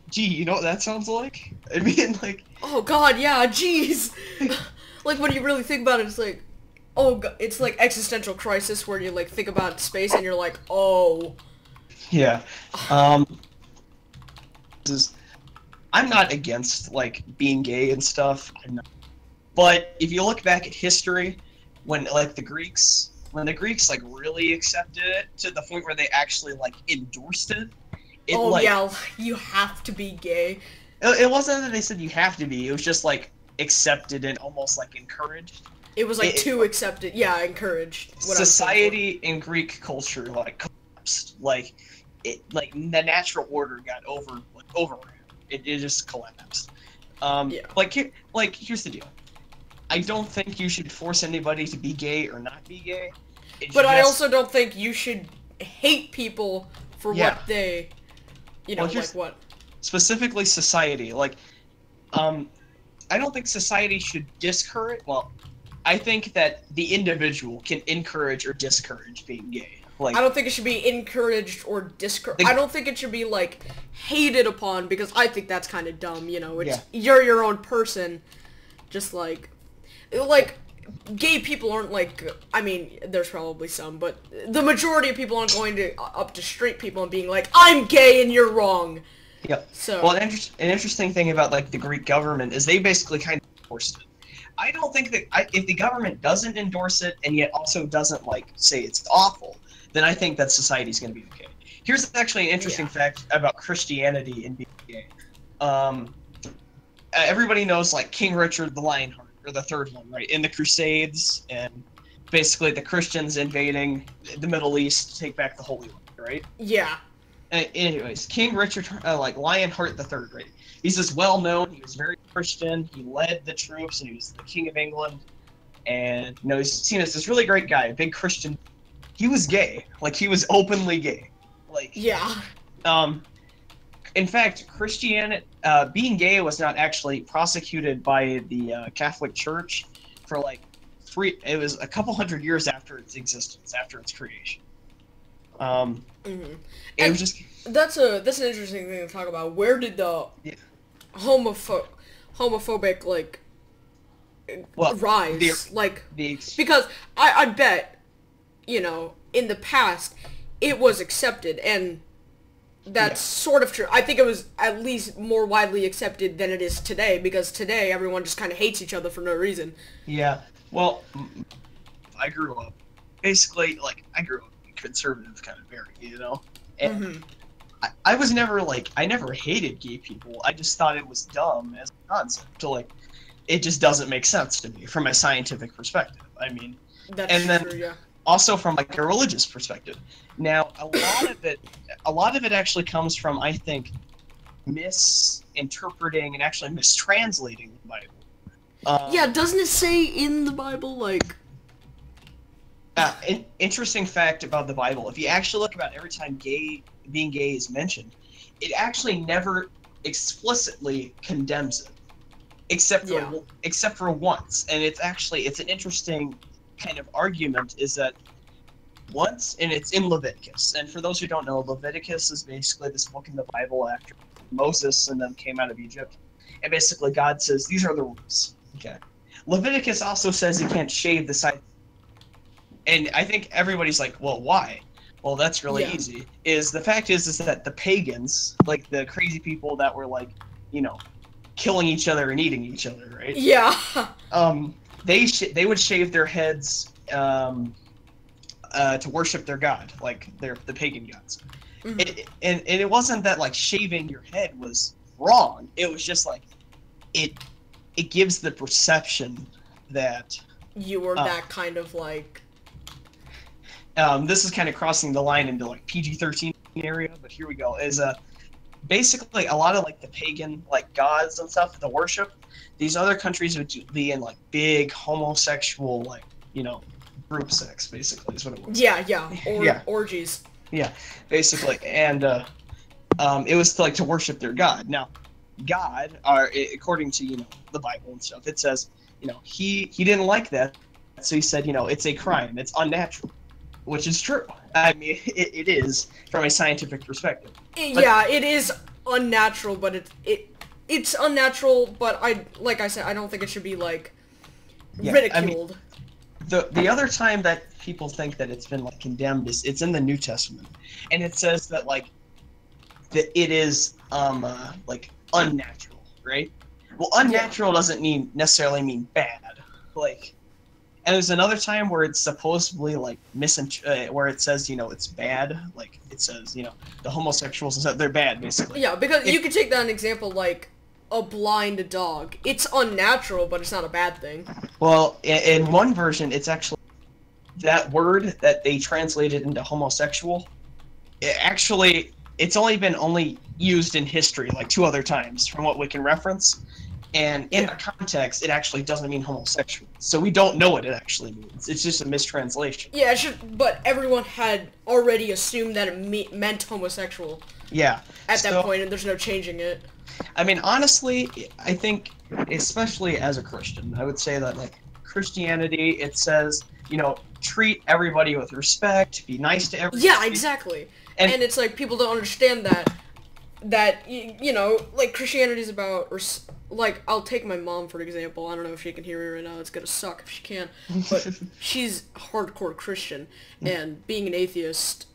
Gee, you know what that sounds like? I mean, like. Oh God, yeah, jeez. Like when you really think about it, it's like, oh, God, it's like existential crisis where you like think about space and you're like, oh. Yeah. I'm not against like being gay and stuff. I'm not. But if you look back at history, when the Greeks like really accepted it to the point where they actually like endorsed it. You have to be gay. It wasn't that they said you have to be. It was just like accepted and almost like encouraged. It was like accepted. Yeah, encouraged. Society in Greek culture like collapsed. Like the natural order got overran. It just collapsed. Here's the deal. I don't think you should force anybody to be gay or not be gay. But I also don't think you should hate people for what they, what. Specifically society. I don't think society should discourage. Well, I think that the individual can encourage or discourage being gay. I don't think it should be encouraged or discouraged. I don't think it should be, hated upon, because I think that's kind of dumb, You're your own person. Just, gay people aren't, I mean, there's probably some, but the majority of people aren't going up to straight people and being like, I'm gay and you're wrong. Yep. So. Well, an interesting thing about, the Greek government is they basically kind of endorsed it. I don't think that, if the government doesn't endorse it and yet also doesn't, say it's awful, then I think that society's going to be okay. Here's actually an interesting fact about Christianity and being gay. Everybody knows, King Richard the Lionheart, or the third one, right? In the Crusades, and basically the Christians invading the Middle East to take back the Holy Land, right? Yeah. Anyways, King Richard, Lionheart the Third, right? He's just well-known. He was very Christian. He led the troops, and he was the King of England. And, he's seen as this really great guy, a big Christian. He was gay. He was openly gay. Yeah. In fact, Christianity, being gay was not actually prosecuted by the Catholic Church for it was a couple hundred years after its existence, after its creation. It was just. That's an interesting thing to talk about. Where did the homophobic rise? Because I bet, in the past, it was accepted, and that's sort of true. I think it was at least more widely accepted than it is today, because today everyone just kind of hates each other for no reason. Yeah. Well, I grew up basically like I grew up conservative kind of area, you know, and I was never like I never hated gay people. I just thought it was dumb as a concept. To like, it just doesn't make sense to me from a scientific perspective. I mean, That's true, yeah. Also from like a religious perspective. Now, a lot of it actually comes from, I think, misinterpreting and actually mistranslating the Bible. Yeah, doesn't it say in the Bible, like... An interesting fact about the Bible, if you actually look about every time being gay is mentioned, it actually never explicitly condemns it, except for once. And it's an interesting kind of argument, is that once, and it's in Leviticus. And for those who don't know, Leviticus is basically this book in the Bible after Moses and them came out of Egypt. And basically God says, these are the rules. Okay. Leviticus also says you can't shave the side. And I think everybody's like, well, why? Well, that's really easy. The fact is that the pagans, like the crazy people that were like, you know, killing each other and eating each other, right? Yeah. They would shave their heads to worship their god, like the pagan gods. And it wasn't that like shaving your head was wrong. It was just like it gives the perception that you were that kind of like. This is kind of crossing the line into like PG-13 area, but here we go. Is basically a lot of like the pagan like gods and stuff, the worship. These other countries would be in like big homosexual, like, you know, group sex, basically is what it was. Yeah. Orgies. Yeah, basically, and it was to, like, to worship their god. Now, God, according to, you know, the Bible and stuff, it says, you know, he didn't like that, so he said, you know, it's a crime, it's unnatural, which is true. I mean, it is from a scientific perspective. Yeah, it is unnatural, but it's unnatural, but like I said, I don't think it should be like ridiculed. I mean, the other time that people think that it's been like condemned is it's in the New Testament, and it says that like that it is like unnatural, right? Well, unnatural doesn't necessarily mean bad, like. And there's another time where it's supposedly like where it says, you know, it's bad. Like it says, you know, the homosexuals and stuff, they're bad, basically. Yeah, because you could take that an example like a blind dog. It's unnatural, but it's not a bad thing. Well, in one version, it's actually that word that they translated into homosexual. It's only been used in history like 2 other times, from what we can reference. And in the context, it actually doesn't mean homosexual. So we don't know what it actually means. It's just a mistranslation. Yeah, but everyone had already assumed that it meant homosexual. Yeah. At that point, and there's no changing it. I mean, honestly, I think, especially as a Christian, I would say that, like, Christianity, it says, you know, treat everybody with respect, be nice to everybody. Yeah, exactly. And it's like, people don't understand that, you know, like, Christianity's about, or like, I'll take my mom for example. I don't know if she can hear me right now. It's gonna suck if she can. But she's hardcore Christian, and being an atheist,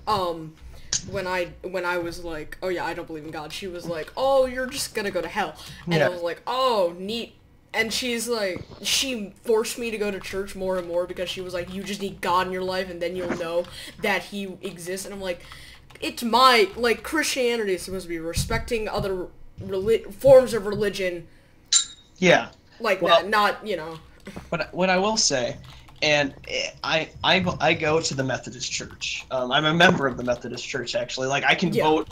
when I was like, oh yeah, I don't believe in God, she was like, oh, you're just gonna go to hell. And I was like, oh, neat. And she's like, she forced me to go to church more and more because she was like, you just need God in your life and then you'll know that he exists. And I'm like, it's like, Christianity is supposed to be respecting other forms of religion. Yeah. Like that, not, you know. But what I will say, and I go to the Methodist Church. I'm a member of the Methodist Church, actually. Like, I can vote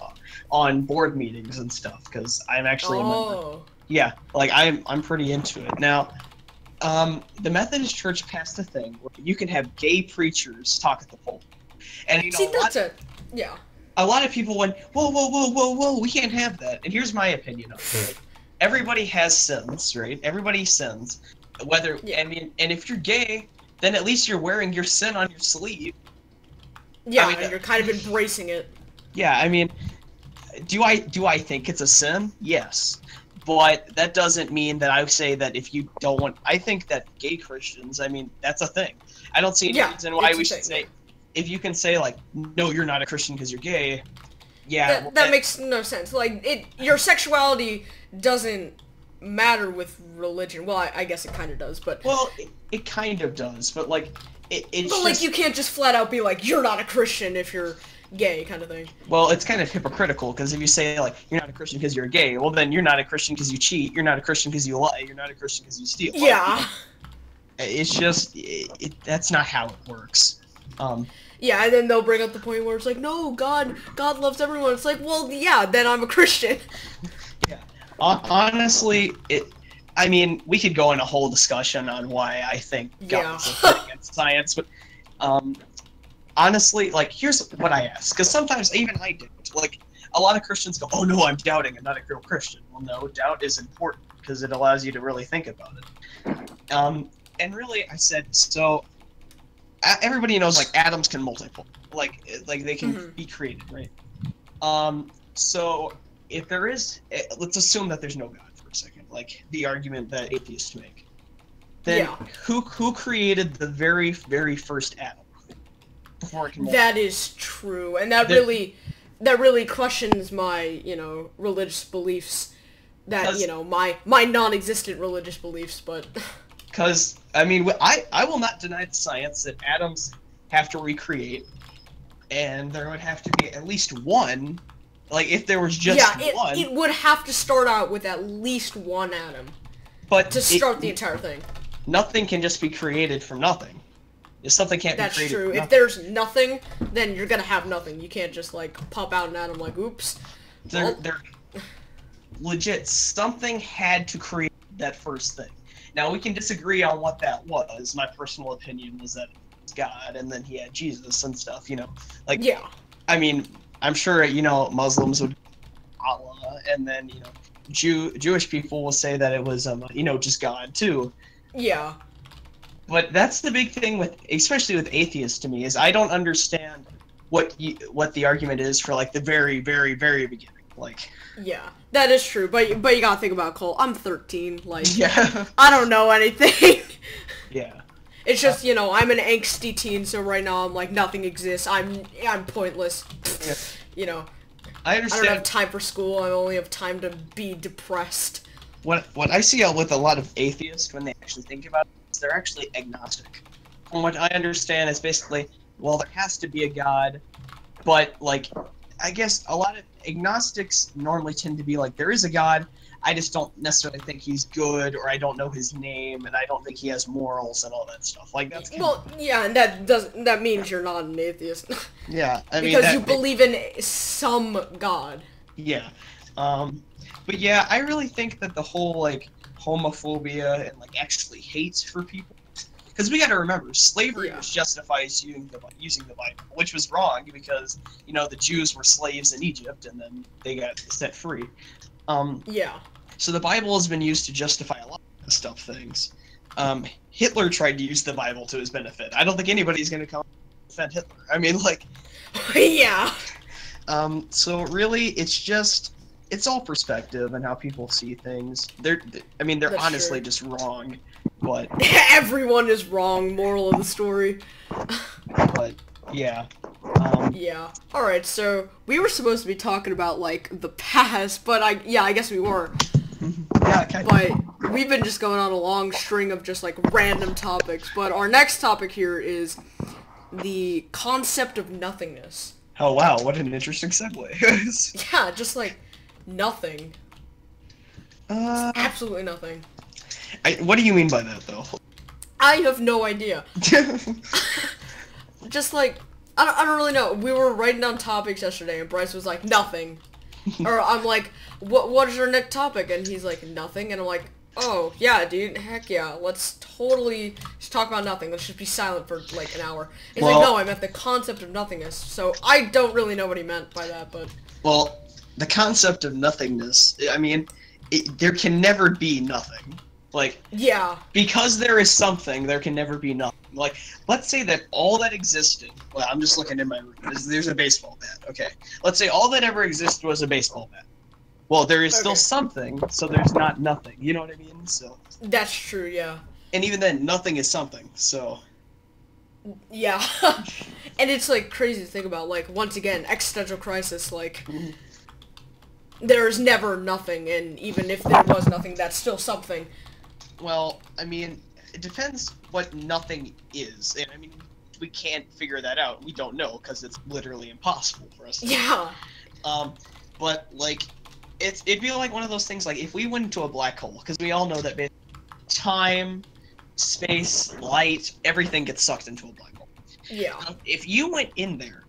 on board meetings and stuff, because I'm actually a member. Yeah, like, I'm pretty into it. Now, the Methodist Church passed a thing where you can have gay preachers talk at the pulpit. And, you know, a lot of people went, whoa, we can't have that. And here's my opinion on it. Everybody has sins, right? Everybody sins. I mean, and if you're gay, then at least you're wearing your sin on your sleeve. Yeah, I mean, and you're kind of embracing it. Yeah, I mean, do I think it's a sin? Yes. But that doesn't mean that I say that if you don't want... I think that gay Christians, I mean, that's a thing. I don't see any reason why we should say... if you can say like, no, you're not a Christian because you're gay, yeah, that makes no sense. Like your sexuality doesn't matter with religion. Well, I guess it kind of does, but well, it kind of does, but like it's but like you can't just flat out be like you're not a Christian if you're gay, kind of thing. Well, it's kind of hypocritical because if you say like you're not a Christian because you're gay, well then you're not a Christian because you cheat, you're not a Christian because you lie, you're not a Christian because you steal. Yeah. It's just that's not how it works. Yeah, and then they'll bring up the point where it's like, no, God loves everyone. It's like, well, yeah, then I'm a Christian. Yeah. Honestly, I mean, we could go in a whole discussion on why I think God is against science, but honestly, like, here's what I ask, because sometimes even I do. Like, a lot of Christians go, oh no, I'm doubting, I'm not a real Christian. Well, no, doubt is important because it allows you to really think about it. And really, I said, so everybody knows like atoms can multiply, like they can be created, right? So if there is, let's assume that there's no God for a second, like the argument that atheists make. Then who created the very first atom before it can multiply? That is true, and that really questions my religious beliefs. That my non-existent religious beliefs, but. Because, I mean, I will not deny the science that atoms have to recreate, and there would have to be at least one, like, if there was just one. It would have to start out with at least one atom to start the entire thing. Nothing can just be created from nothing. If something can't be created That's true. from If there's nothing, then you're gonna have nothing. You can't just, like, pop out an atom like, oops. They're legit, something had to create that first thing. Now, we can disagree on what that was. My personal opinion was that it was God, and then he had Jesus and stuff, Like, yeah. I mean, I'm sure, Muslims would Allah, and then, Jewish people will say that it was, just God, too. Yeah. But that's the big thing especially with atheists to me, is I don't understand what the argument is for, like, the very, very, very beginning. Like, yeah, that is true, but you gotta think about Cole. I'm 13, like, yeah. I don't know anything. Yeah. It's just, I'm an angsty teen, so right now I'm like, nothing exists. I'm pointless. Yeah. I understand. I don't have time for school. I only have time to be depressed. What I see with a lot of atheists when they actually think about it is they're actually agnostic. From what I understand, is basically, well, there has to be a God, but like, I guess a lot of agnostics normally tend to be like, there is a God, I just don't necessarily think he's good, or I don't know his name, and I don't think he has morals and all that stuff. Like, that's yeah, and that means you're not an atheist. Yeah, I mean, because you believe in some God. Yeah, but yeah, I really think that the whole like homophobia and like actually hate for people. Because we got to remember, slavery was justified using the Bible, which was wrong because, the Jews were slaves in Egypt and then they got set free. So the Bible has been used to justify a lot of things. Hitler tried to use the Bible to his benefit. I don't think anybody's going to come and defend Hitler. I mean, like... Yeah. So really, it's all perspective and how people see things. They're honestly just wrong. But everyone is wrong, moral of the story. But yeah. Yeah. Alright, so we were supposed to be talking about like the past, but I guess we were. Yeah, kind of. But we've been just going on a long string of just like random topics. But our next topic here is the concept of nothingness. Oh wow, what an interesting segue. Yeah, just like nothing. Absolutely nothing. What do you mean by that, though? I have no idea. Just like, I don't really know. We were writing down topics yesterday, and Bryce was like, nothing. Or I'm like, what is your next topic? And he's like, nothing. And I'm like, oh, yeah, dude, heck yeah. Let's totally just talk about nothing. Let's just be silent for like an hour. He's like, no, I meant the concept of nothingness. So I don't really know what he meant by that, but... Well, the concept of nothingness, I mean, there can never be nothing. Like, yeah, because there is something, there can never be nothing. Like, let's say that all that existed, well, I'm just looking in my room, there's a baseball bat, okay? Let's say all that ever existed was a baseball bat. Well, there is still something, so there's not nothing, you know what I mean? So that's true, yeah. And even then, nothing is something, so... Yeah. And it's, like, crazy to think about, like, once again, existential crisis, like, there's never nothing, and even if there was nothing, that's still something. Well, I mean, it depends what nothing is, and I mean, we can't figure that out. We don't know, because it's literally impossible for us to Yeah. But, like, it'd be like one of those things, like, if we went into a black hole, because we all know that time, space, light, everything gets sucked into a black hole. Yeah. If you went in there,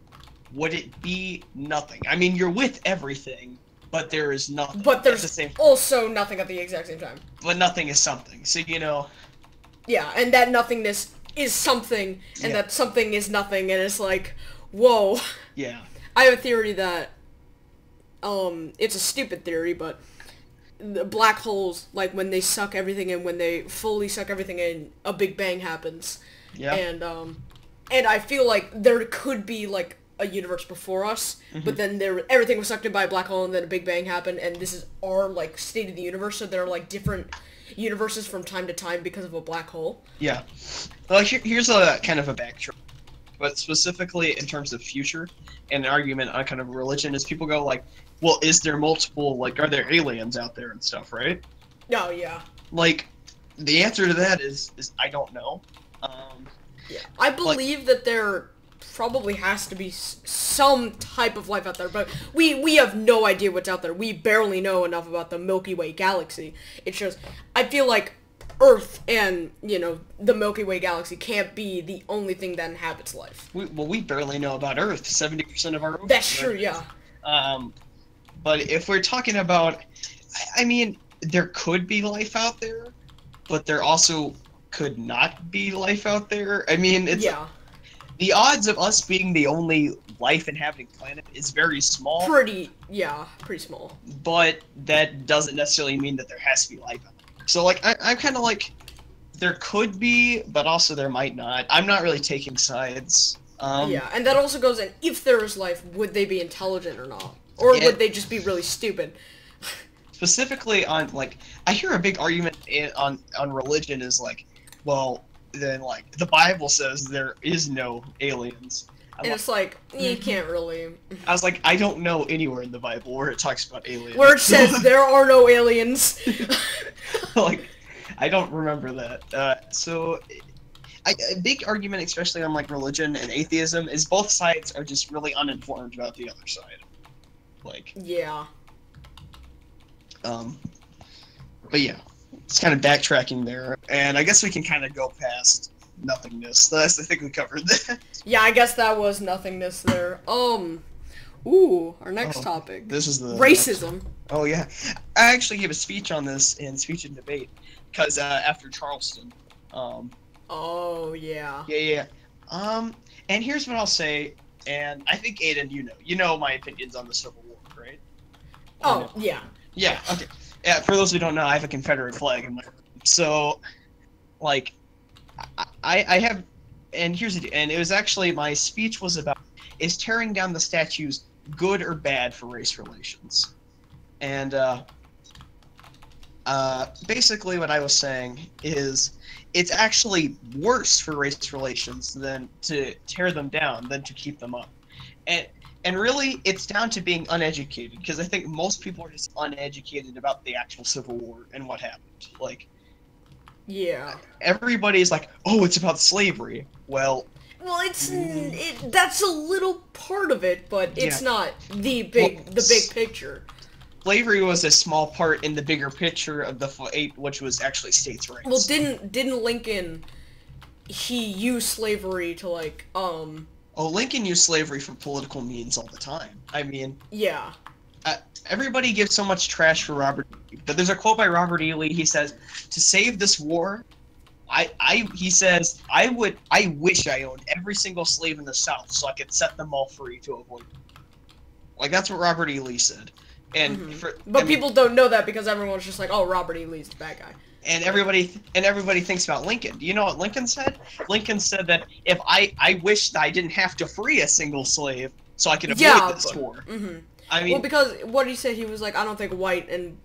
would it be nothing? I mean, you're with everything, but there is nothing. But there's the same, also nothing at the exact same time. but nothing is something. So, you know. Yeah, and that nothingness is something, and that something is nothing, and it's like, whoa. Yeah. I have a theory that, it's a stupid theory, but the black holes, like, when they suck everything in, when they fully suck everything in, a Big Bang happens. Yeah. And I feel like there could be, like, a universe before us, but then everything was sucked in by a black hole, and then a Big Bang happened, and this is our, like, state of the universe, so there are, like, different universes from time to time because of a black hole. Yeah. Well, here's a kind of a backtrack, but specifically in terms of future, and an argument on kind of religion is people go like, well, is there multiple, like, are there aliens out there and stuff, right? Oh, yeah. Like, the answer to that is I don't know. Yeah. I believe that there probably has to be some type of life out there, but we have no idea what's out there. We barely know enough about the Milky Way galaxy. It's just, I feel like Earth and, you know, the Milky Way galaxy can't be the only thing that inhabits life. We barely know about Earth. 70% of our ocean. That's true, yeah. But if we're talking about, I mean, there could be life out there, but there also could not be life out there. I mean, it's the odds of us being the only life-inhabiting planet is very small. Pretty small. But that doesn't necessarily mean that there has to be life out there. So, like, I'm kind of like, there could be, but also there might not. I'm not really taking sides. Yeah, and that also goes in, if there is life, would they be intelligent or not? Or would they just be really stupid? Specifically on, like, I hear a big argument on religion is like, well, then, like, the Bible says there is no aliens. And it's like, you can't really... I was like, I don't know anywhere in the Bible where it talks about aliens. Where it says there are no aliens. Like, I don't remember that. So, a big argument, especially on, like, religion and atheism, is both sides are just really uninformed about the other side. Like... Yeah. But yeah, it's kind of backtracking there, and I guess we can kind of go past nothingness. I think we covered that. Yeah, I guess that was nothingness there. Ooh, our next topic. This is the racism. Oh yeah, I actually gave a speech on this in Speech and Debate, because after Charleston. Oh yeah. Yeah. And here's what I'll say, and I think Aiden, you know my opinions on the Civil War, right? Oh yeah. Yeah. Okay. Yeah. For those who don't know, I have a Confederate flag in my room. So, like, I have, and it was actually, my speech was about, is tearing down the statues good or bad for race relations? And basically what I was saying is, it's actually worse for race relations than to tear them down than to keep them up. And really, it's down to being uneducated, because I think most people are just uneducated about the actual Civil War and what happened. Like, yeah, everybody's like, oh, it's about slavery. Well, it's that's a little part of it, but it's not the big picture. Slavery was a small part in the bigger picture of the fight, which was actually states' rights. Well, didn't Lincoln, he used slavery to, like, Oh, Lincoln used slavery for political means all the time. I mean... Yeah. Everybody gives so much trash for Robert E. Lee, but there's a quote by Robert E. Lee. He says, to save this war, he says, I wish I owned every single slave in the South so I could set them all free to avoid war. Like, that's what Robert E. Lee said. And people don't know that because everyone's just like, oh, Robert E. Lee's the bad guy. And everybody thinks about Lincoln. Do you know what Lincoln said? Lincoln said that if I wished I didn't have to free a single slave so I could avoid this war. I mean, well, because what he said, he was like, I don't think white and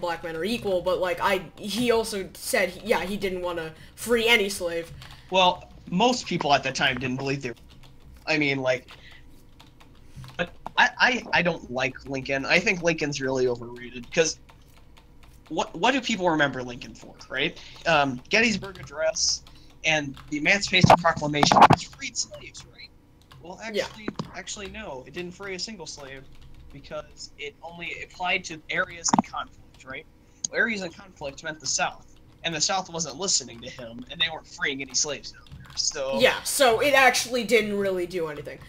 black men are equal, but like he also said, he didn't want to free any slave. Well, most people at the time didn't believe they were. I mean, like, but I don't like Lincoln. I think Lincoln's really overrated because what do people remember Lincoln for, right? Gettysburg Address and the Emancipation Proclamation, which freed slaves, right? Well, actually, no, it didn't free a single slave because it only applied to areas in conflict, right? Well, areas in conflict meant the South, and the South wasn't listening to him, and they weren't freeing any slaves down there. So yeah, so it actually didn't really do anything.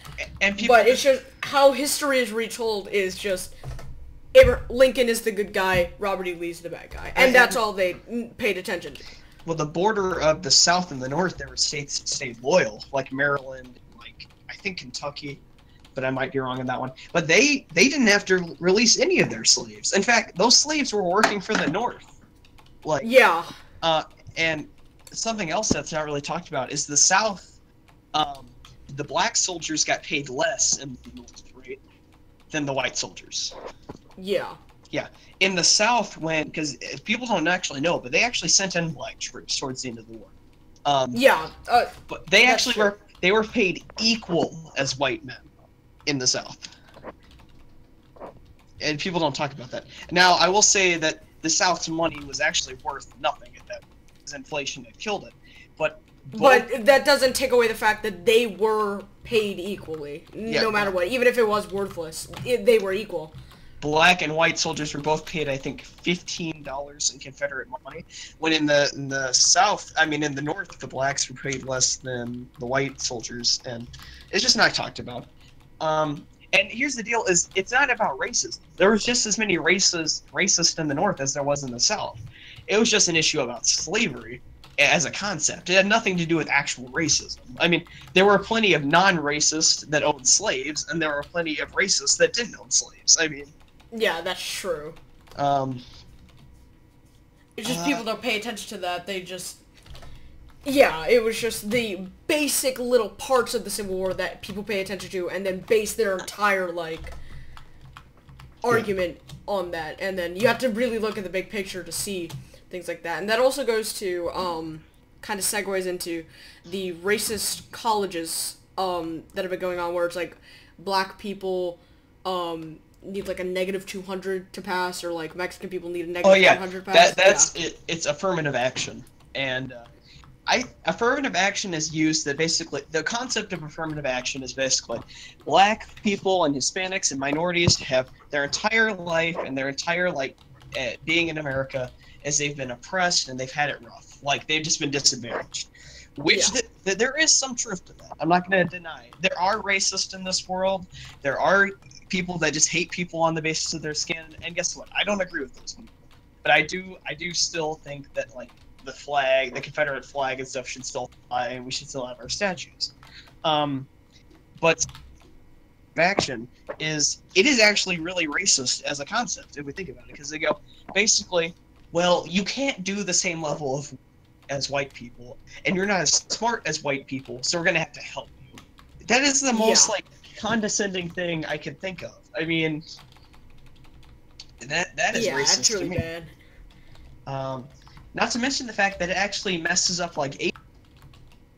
And people, but it's just how history is retold is just Lincoln is the good guy, Robert E. Lee's the bad guy, and that's all they paid attention to. Well, the border of the South and the North, there were states that stayed loyal, like Maryland, like I think Kentucky, but I might be wrong on that one. But they didn't have to release any of their slaves. In fact, those slaves were working for the North. Like yeah. And something else that's not really talked about is the South. The black soldiers got paid less in the North, right, than the white soldiers. Yeah. Yeah. In the South, because people don't actually know, but they actually sent in black troops towards the end of the war. But they actually were paid equal as white men in the South. And people don't talk about that. Now, I will say that the South's money was actually worth nothing at that. It was inflation that killed it. But that doesn't take away the fact that they were paid equally, no matter what. Even if it was worthless, they were equal. Black and white soldiers were both paid, I think, $15 in Confederate money. When in the South, I mean, in the North, the blacks were paid less than the white soldiers, and it's just not talked about. And here's the deal: is it's not about racism. There was just as many racist in the North as there was in the South. It was just an issue about slavery as a concept. It had nothing to do with actual racism. I mean, there were plenty of non-racists that owned slaves, and there were plenty of racists that didn't own slaves. I mean. Yeah, that's true. It's just people don't pay attention to that. They just... Yeah, it was just the basic little parts of the Civil War that people pay attention to and then base their entire, like, argument on that. And then you have to really look at the big picture to see things like that. And that also goes to, kind of segues into the racist colleges, that have been going on where it's like black people, need like a -200 to pass, or like Mexican people need a -100 to pass. That's it. It's affirmative action, and affirmative action is used that basically the concept of affirmative action is basically black people and Hispanics and minorities have their entire life and their entire being in America as they've been oppressed and they've had it rough, like they've just been disadvantaged. Which there is some truth to that. I'm not going to deny. There are racists in this world. There are people that just hate people on the basis of their skin, and guess what? I don't agree with those people, but I do still think that like the flag, the Confederate flag and stuff should still fly, and we should still have our statues. But action is actually really racist as a concept if we think about it, because they go basically, well, you can't do the same level of as white people, and you're not as smart as white people, so we're gonna have to help you. That is the most like condescending thing I could think of. I mean, that is racist that's really to me. bad. Not to mention the fact that it actually messes up like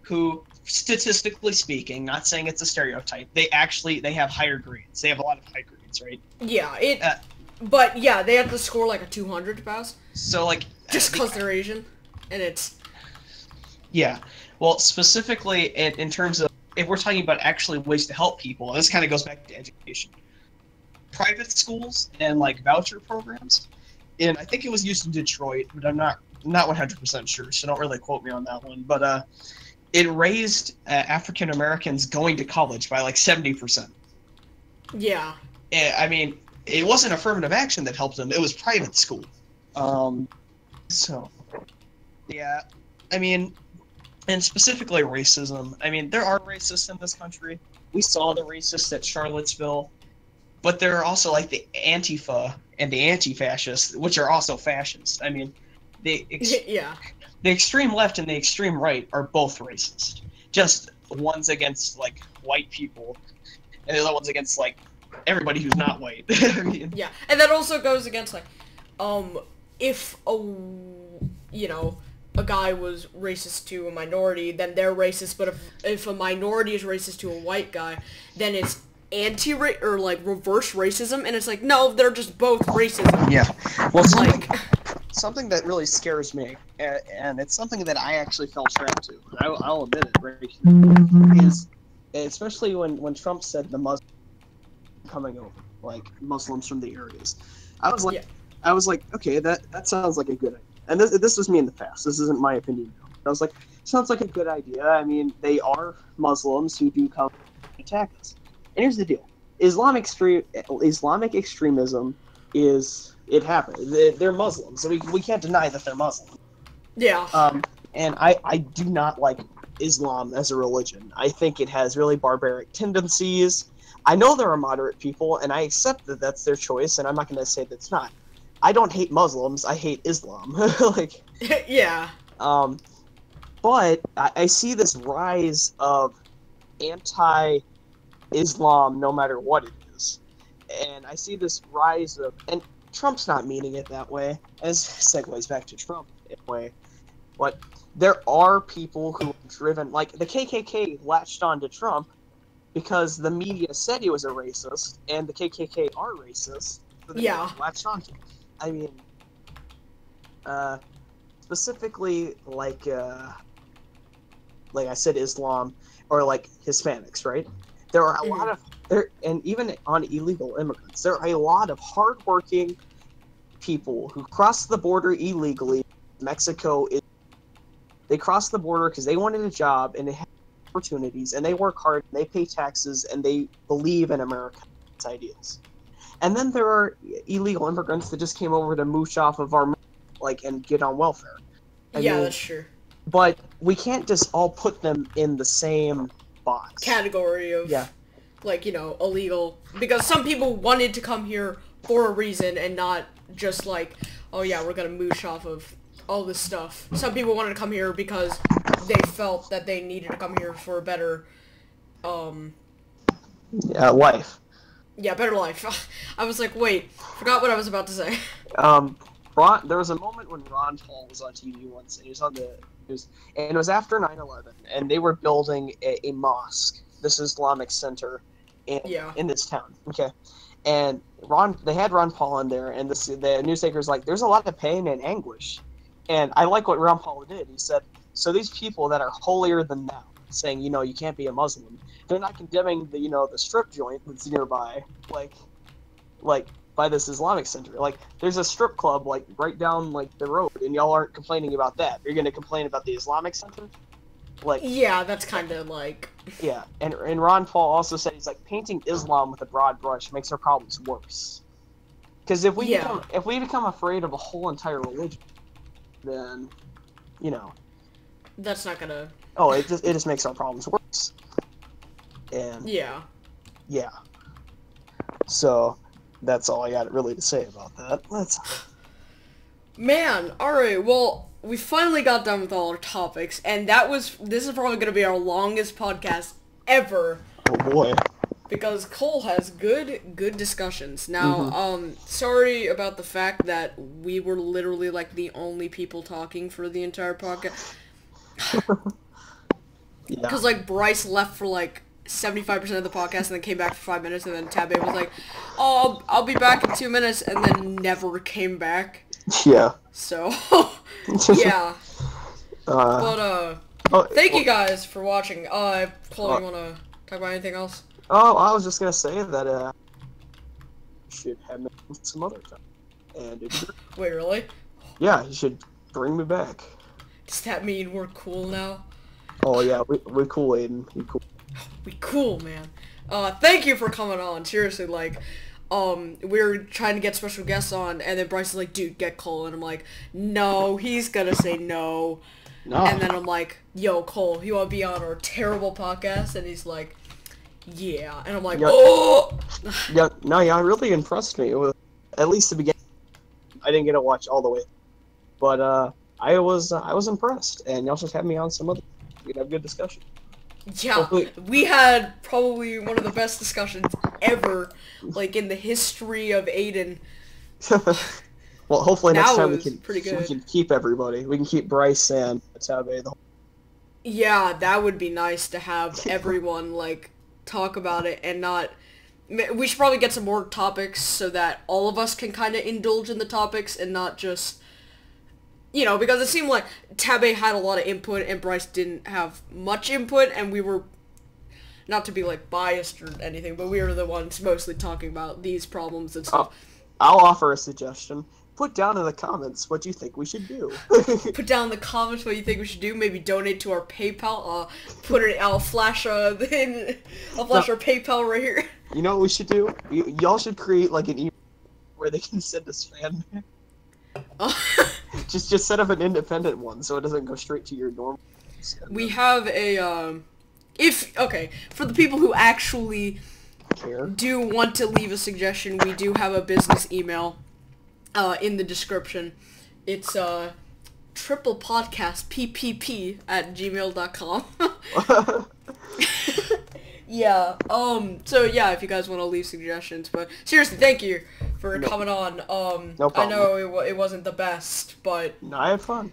who, statistically speaking, not saying it's a stereotype, they have higher grades. They have a lot of high grades, right? Yeah, but yeah, they have to score like a 200 to pass. So like just because they're Asian, and it's. Yeah, well, specifically in terms of if we're talking about actually ways to help people, this kind of goes back to education. Private schools and like voucher programs, and I think it was used in Detroit, but I'm not 100% sure, so don't really quote me on that one. But it raised African Americans going to college by like 70%. Yeah. I mean, it wasn't affirmative action that helped them; it was private school. So, yeah, I mean. And specifically racism. I mean, there are racists in this country. We saw the racists at Charlottesville. But there are also, like, the Antifa and the anti-fascists, which are also fascists. I mean, the extreme left and the extreme right are both racist. Just one's against, like, white people, and the other one's against, like, everybody who's not white. I mean, yeah, and that also goes against, like, if, a guy was racist to a minority, then they're racist. But if a minority is racist to a white guy, then it's or like reverse racism, and it's like, no, they're just both racism. Yeah. Well, Like, something that really scares me, and it's something that I actually fell trap to. I'll admit it right here, is especially when Trump said the Muslims coming over, like Muslims from the areas. I was like, Yeah. Okay, that sounds like a good idea. And this was me in the past. This isn't my opinion now. I was like, sounds like a good idea. I mean, they are Muslims who do come attack us. And here's the deal: Islamic extremism it happens. They're Muslims, so we can't deny that they're Muslim. yeah. And I do not like Islam as a religion. I think it has really barbaric tendencies. I know there are moderate people, and I accept that that's their choice, and I'm not going to say that's not. I don't hate Muslims. I hate Islam. Like, Yeah. but I see this rise of anti-Islam, no matter what it is, and I see this rise of, and Trump's not meaning it that way, as segues back to Trump in a way, but there are people who are driven, like the KKK latched on to Trump because the media said he was a racist, and the KKK are racist, so they latched on to him. I mean, specifically, like I said, Islam, or like Hispanics, right? There are a lot of and even on illegal immigrants, there are a lot of hardworking people who cross the border illegally. Mexico they cross the border because they wanted a job and they have opportunities, and they work hard, and they pay taxes, and they believe in America's ideals. And then there are illegal immigrants that just came over to mooch off of our and get on welfare. I mean, That's true. But we can't just all put them in the same box. Category of illegal, because some people wanted to come here for a reason and not just like, oh yeah, we're gonna mooch off of all this stuff. Some people wanted to come here because they felt that they needed to come here for a better life. Yeah, better life. I was like, wait, forgot what I was about to say. There was a moment when Ron Paul was on TV once, and he was on the news, and it was after 9/11, and they were building a mosque, this Islamic center, in this town. Okay, and they had Ron Paul in there, and the news anchor's like, "There's a lot of pain and anguish," and I like what Ron Paul did. He said, "So these people that are holier than thou, saying, you can't be a Muslim, they're not condemning the strip joint that's nearby, like by this Islamic center. Like, there's a strip club right down the road, and y'all aren't complaining about that. You're gonna complain about the Islamic center? Yeah, that's kind of like. Yeah, and Ron Paul also said he's painting Islam with a broad brush makes our problems worse. Because if we become afraid of a whole entire religion, then that's not gonna. Oh, it just makes our problems worse. And yeah. So that's all I got really to say about that. Man, alright, well, we finally got done with all our topics, and this is probably gonna be our longest podcast ever. Oh boy. Because Cole has good discussions. Now, sorry about the fact that we were literally the only people talking for the entire podcast. Because Bryce left for 75% of the podcast and then came back for 5 minutes, and then Tabby was like, "Oh, I'll be back in 2 minutes," and then never came back. Yeah. So, yeah. Thank you guys for watching. Cole, you wanna talk about anything else? Oh, I was just gonna say that you should have me some other time. And wait, really? Yeah, you should bring me back. Does that mean we're cool now? Oh yeah, we're cool, Aiden. We're cool. We cool, man. Thank you for coming on. Seriously, we were trying to get special guests on, and then Bryce is like, "Dude, get Cole," and I'm like, "No, he's gonna say no." No. And then I'm like, "Yo, Cole, you wanna be on our terrible podcast?" And he's like, "Yeah." And I'm like, "Oh!" Yeah, no, yeah, it really impressed me. It was, at least the beginning. I didn't get to watch all the way, but I was impressed, and y'all should have me on some other. We could have a good discussion. Yeah, hopefully. We had probably one of the best discussions ever, in the history of Aiden. Well, hopefully next That time was pretty good. we can keep everybody. We can keep Bryce and Tabe the whole. Yeah, that would be nice to have everyone, like, talk about it and not... We should probably get some more topics so that all of us can kind of indulge in the topics and not just... You know, because it seemed like Tabe had a lot of input and Bryce didn't have much input, and we were... Not to be, like, biased or anything, but we were the ones mostly talking about these problems and stuff. I'll offer a suggestion. Put down in the comments what you think we should do. Put down in the comments what you think we should do. Maybe donate to our PayPal. I'll flash our PayPal right here. You know what we should do? Y'all should create like an email where they can send us fan mail. Just set up an independent one so it doesn't go straight to your normal. We have a for the people who actually do want to leave a suggestion, we do have a business email. In the description. It's triple podcast PPP at gmail.com. Yeah, so yeah, if you guys want to leave suggestions, but seriously, thank you for coming on. No problem. I know it wasn't the best, but... No, I had fun.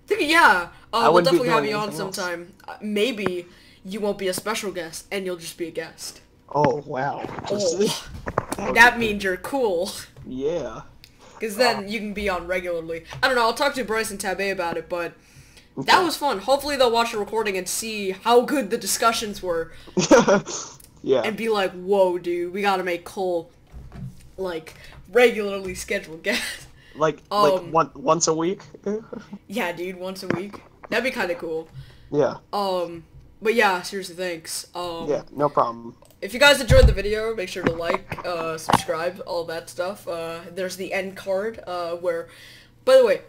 Yeah, we'll definitely have doing you on anything else. sometime. Maybe you won't be a special guest, and you'll just be a guest. Oh, wow. That means you're cool. Yeah. Because then you can be on regularly. I don't know, I'll talk to Bryce and Tabe about it, but that was fun. Hopefully they'll watch the recording and see how good the discussions were. Yeah. And be like, whoa, dude, we gotta make Cole, like, regularly scheduled guest. Like once a week? Yeah, dude, once a week. That'd be kind of cool. Yeah. But yeah, seriously, thanks. Yeah, no problem. If you guys enjoyed the video, make sure to like, subscribe, all that stuff. There's the end card, where, by the way,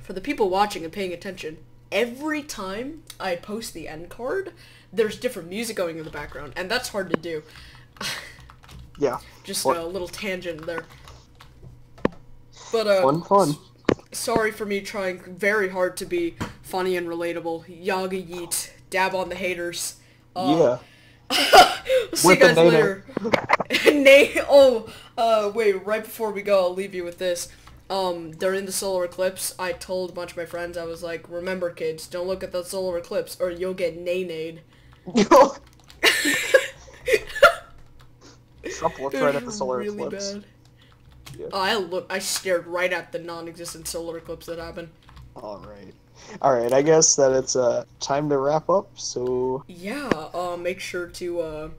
for the people watching and paying attention, every time I post the end card, there's different music going in the background, and that's hard to do. Yeah. Just a little tangent there. But, Fun. Sorry for me trying very hard to be funny and relatable. Yaga yeet. Dab on the haters. Yeah. See you guys later. Wait, right before we go, I'll leave you with this. During the solar eclipse, I told a bunch of my friends, I was like, remember kids, don't look at the solar eclipse or you'll get nay-nayed. Trump looked right at the solar really eclipse. Bad. Yeah. I stared right at the non-existent solar eclipse that happened. Alright, I guess that it's time to wrap up, so... Yeah, make sure to,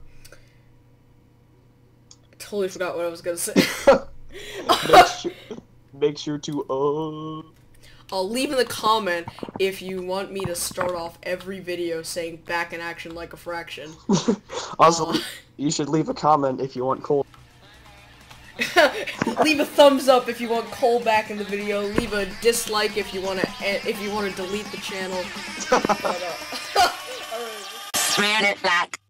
totally forgot what I was gonna say. make sure to, I'll leave in the comment if you want me to start off every video saying back in action like a fraction. Also, you should leave a comment if you want Cole. Leave a thumbs up if you want Cole back in the video. Leave a dislike if you want to delete the channel. But, Ran it back.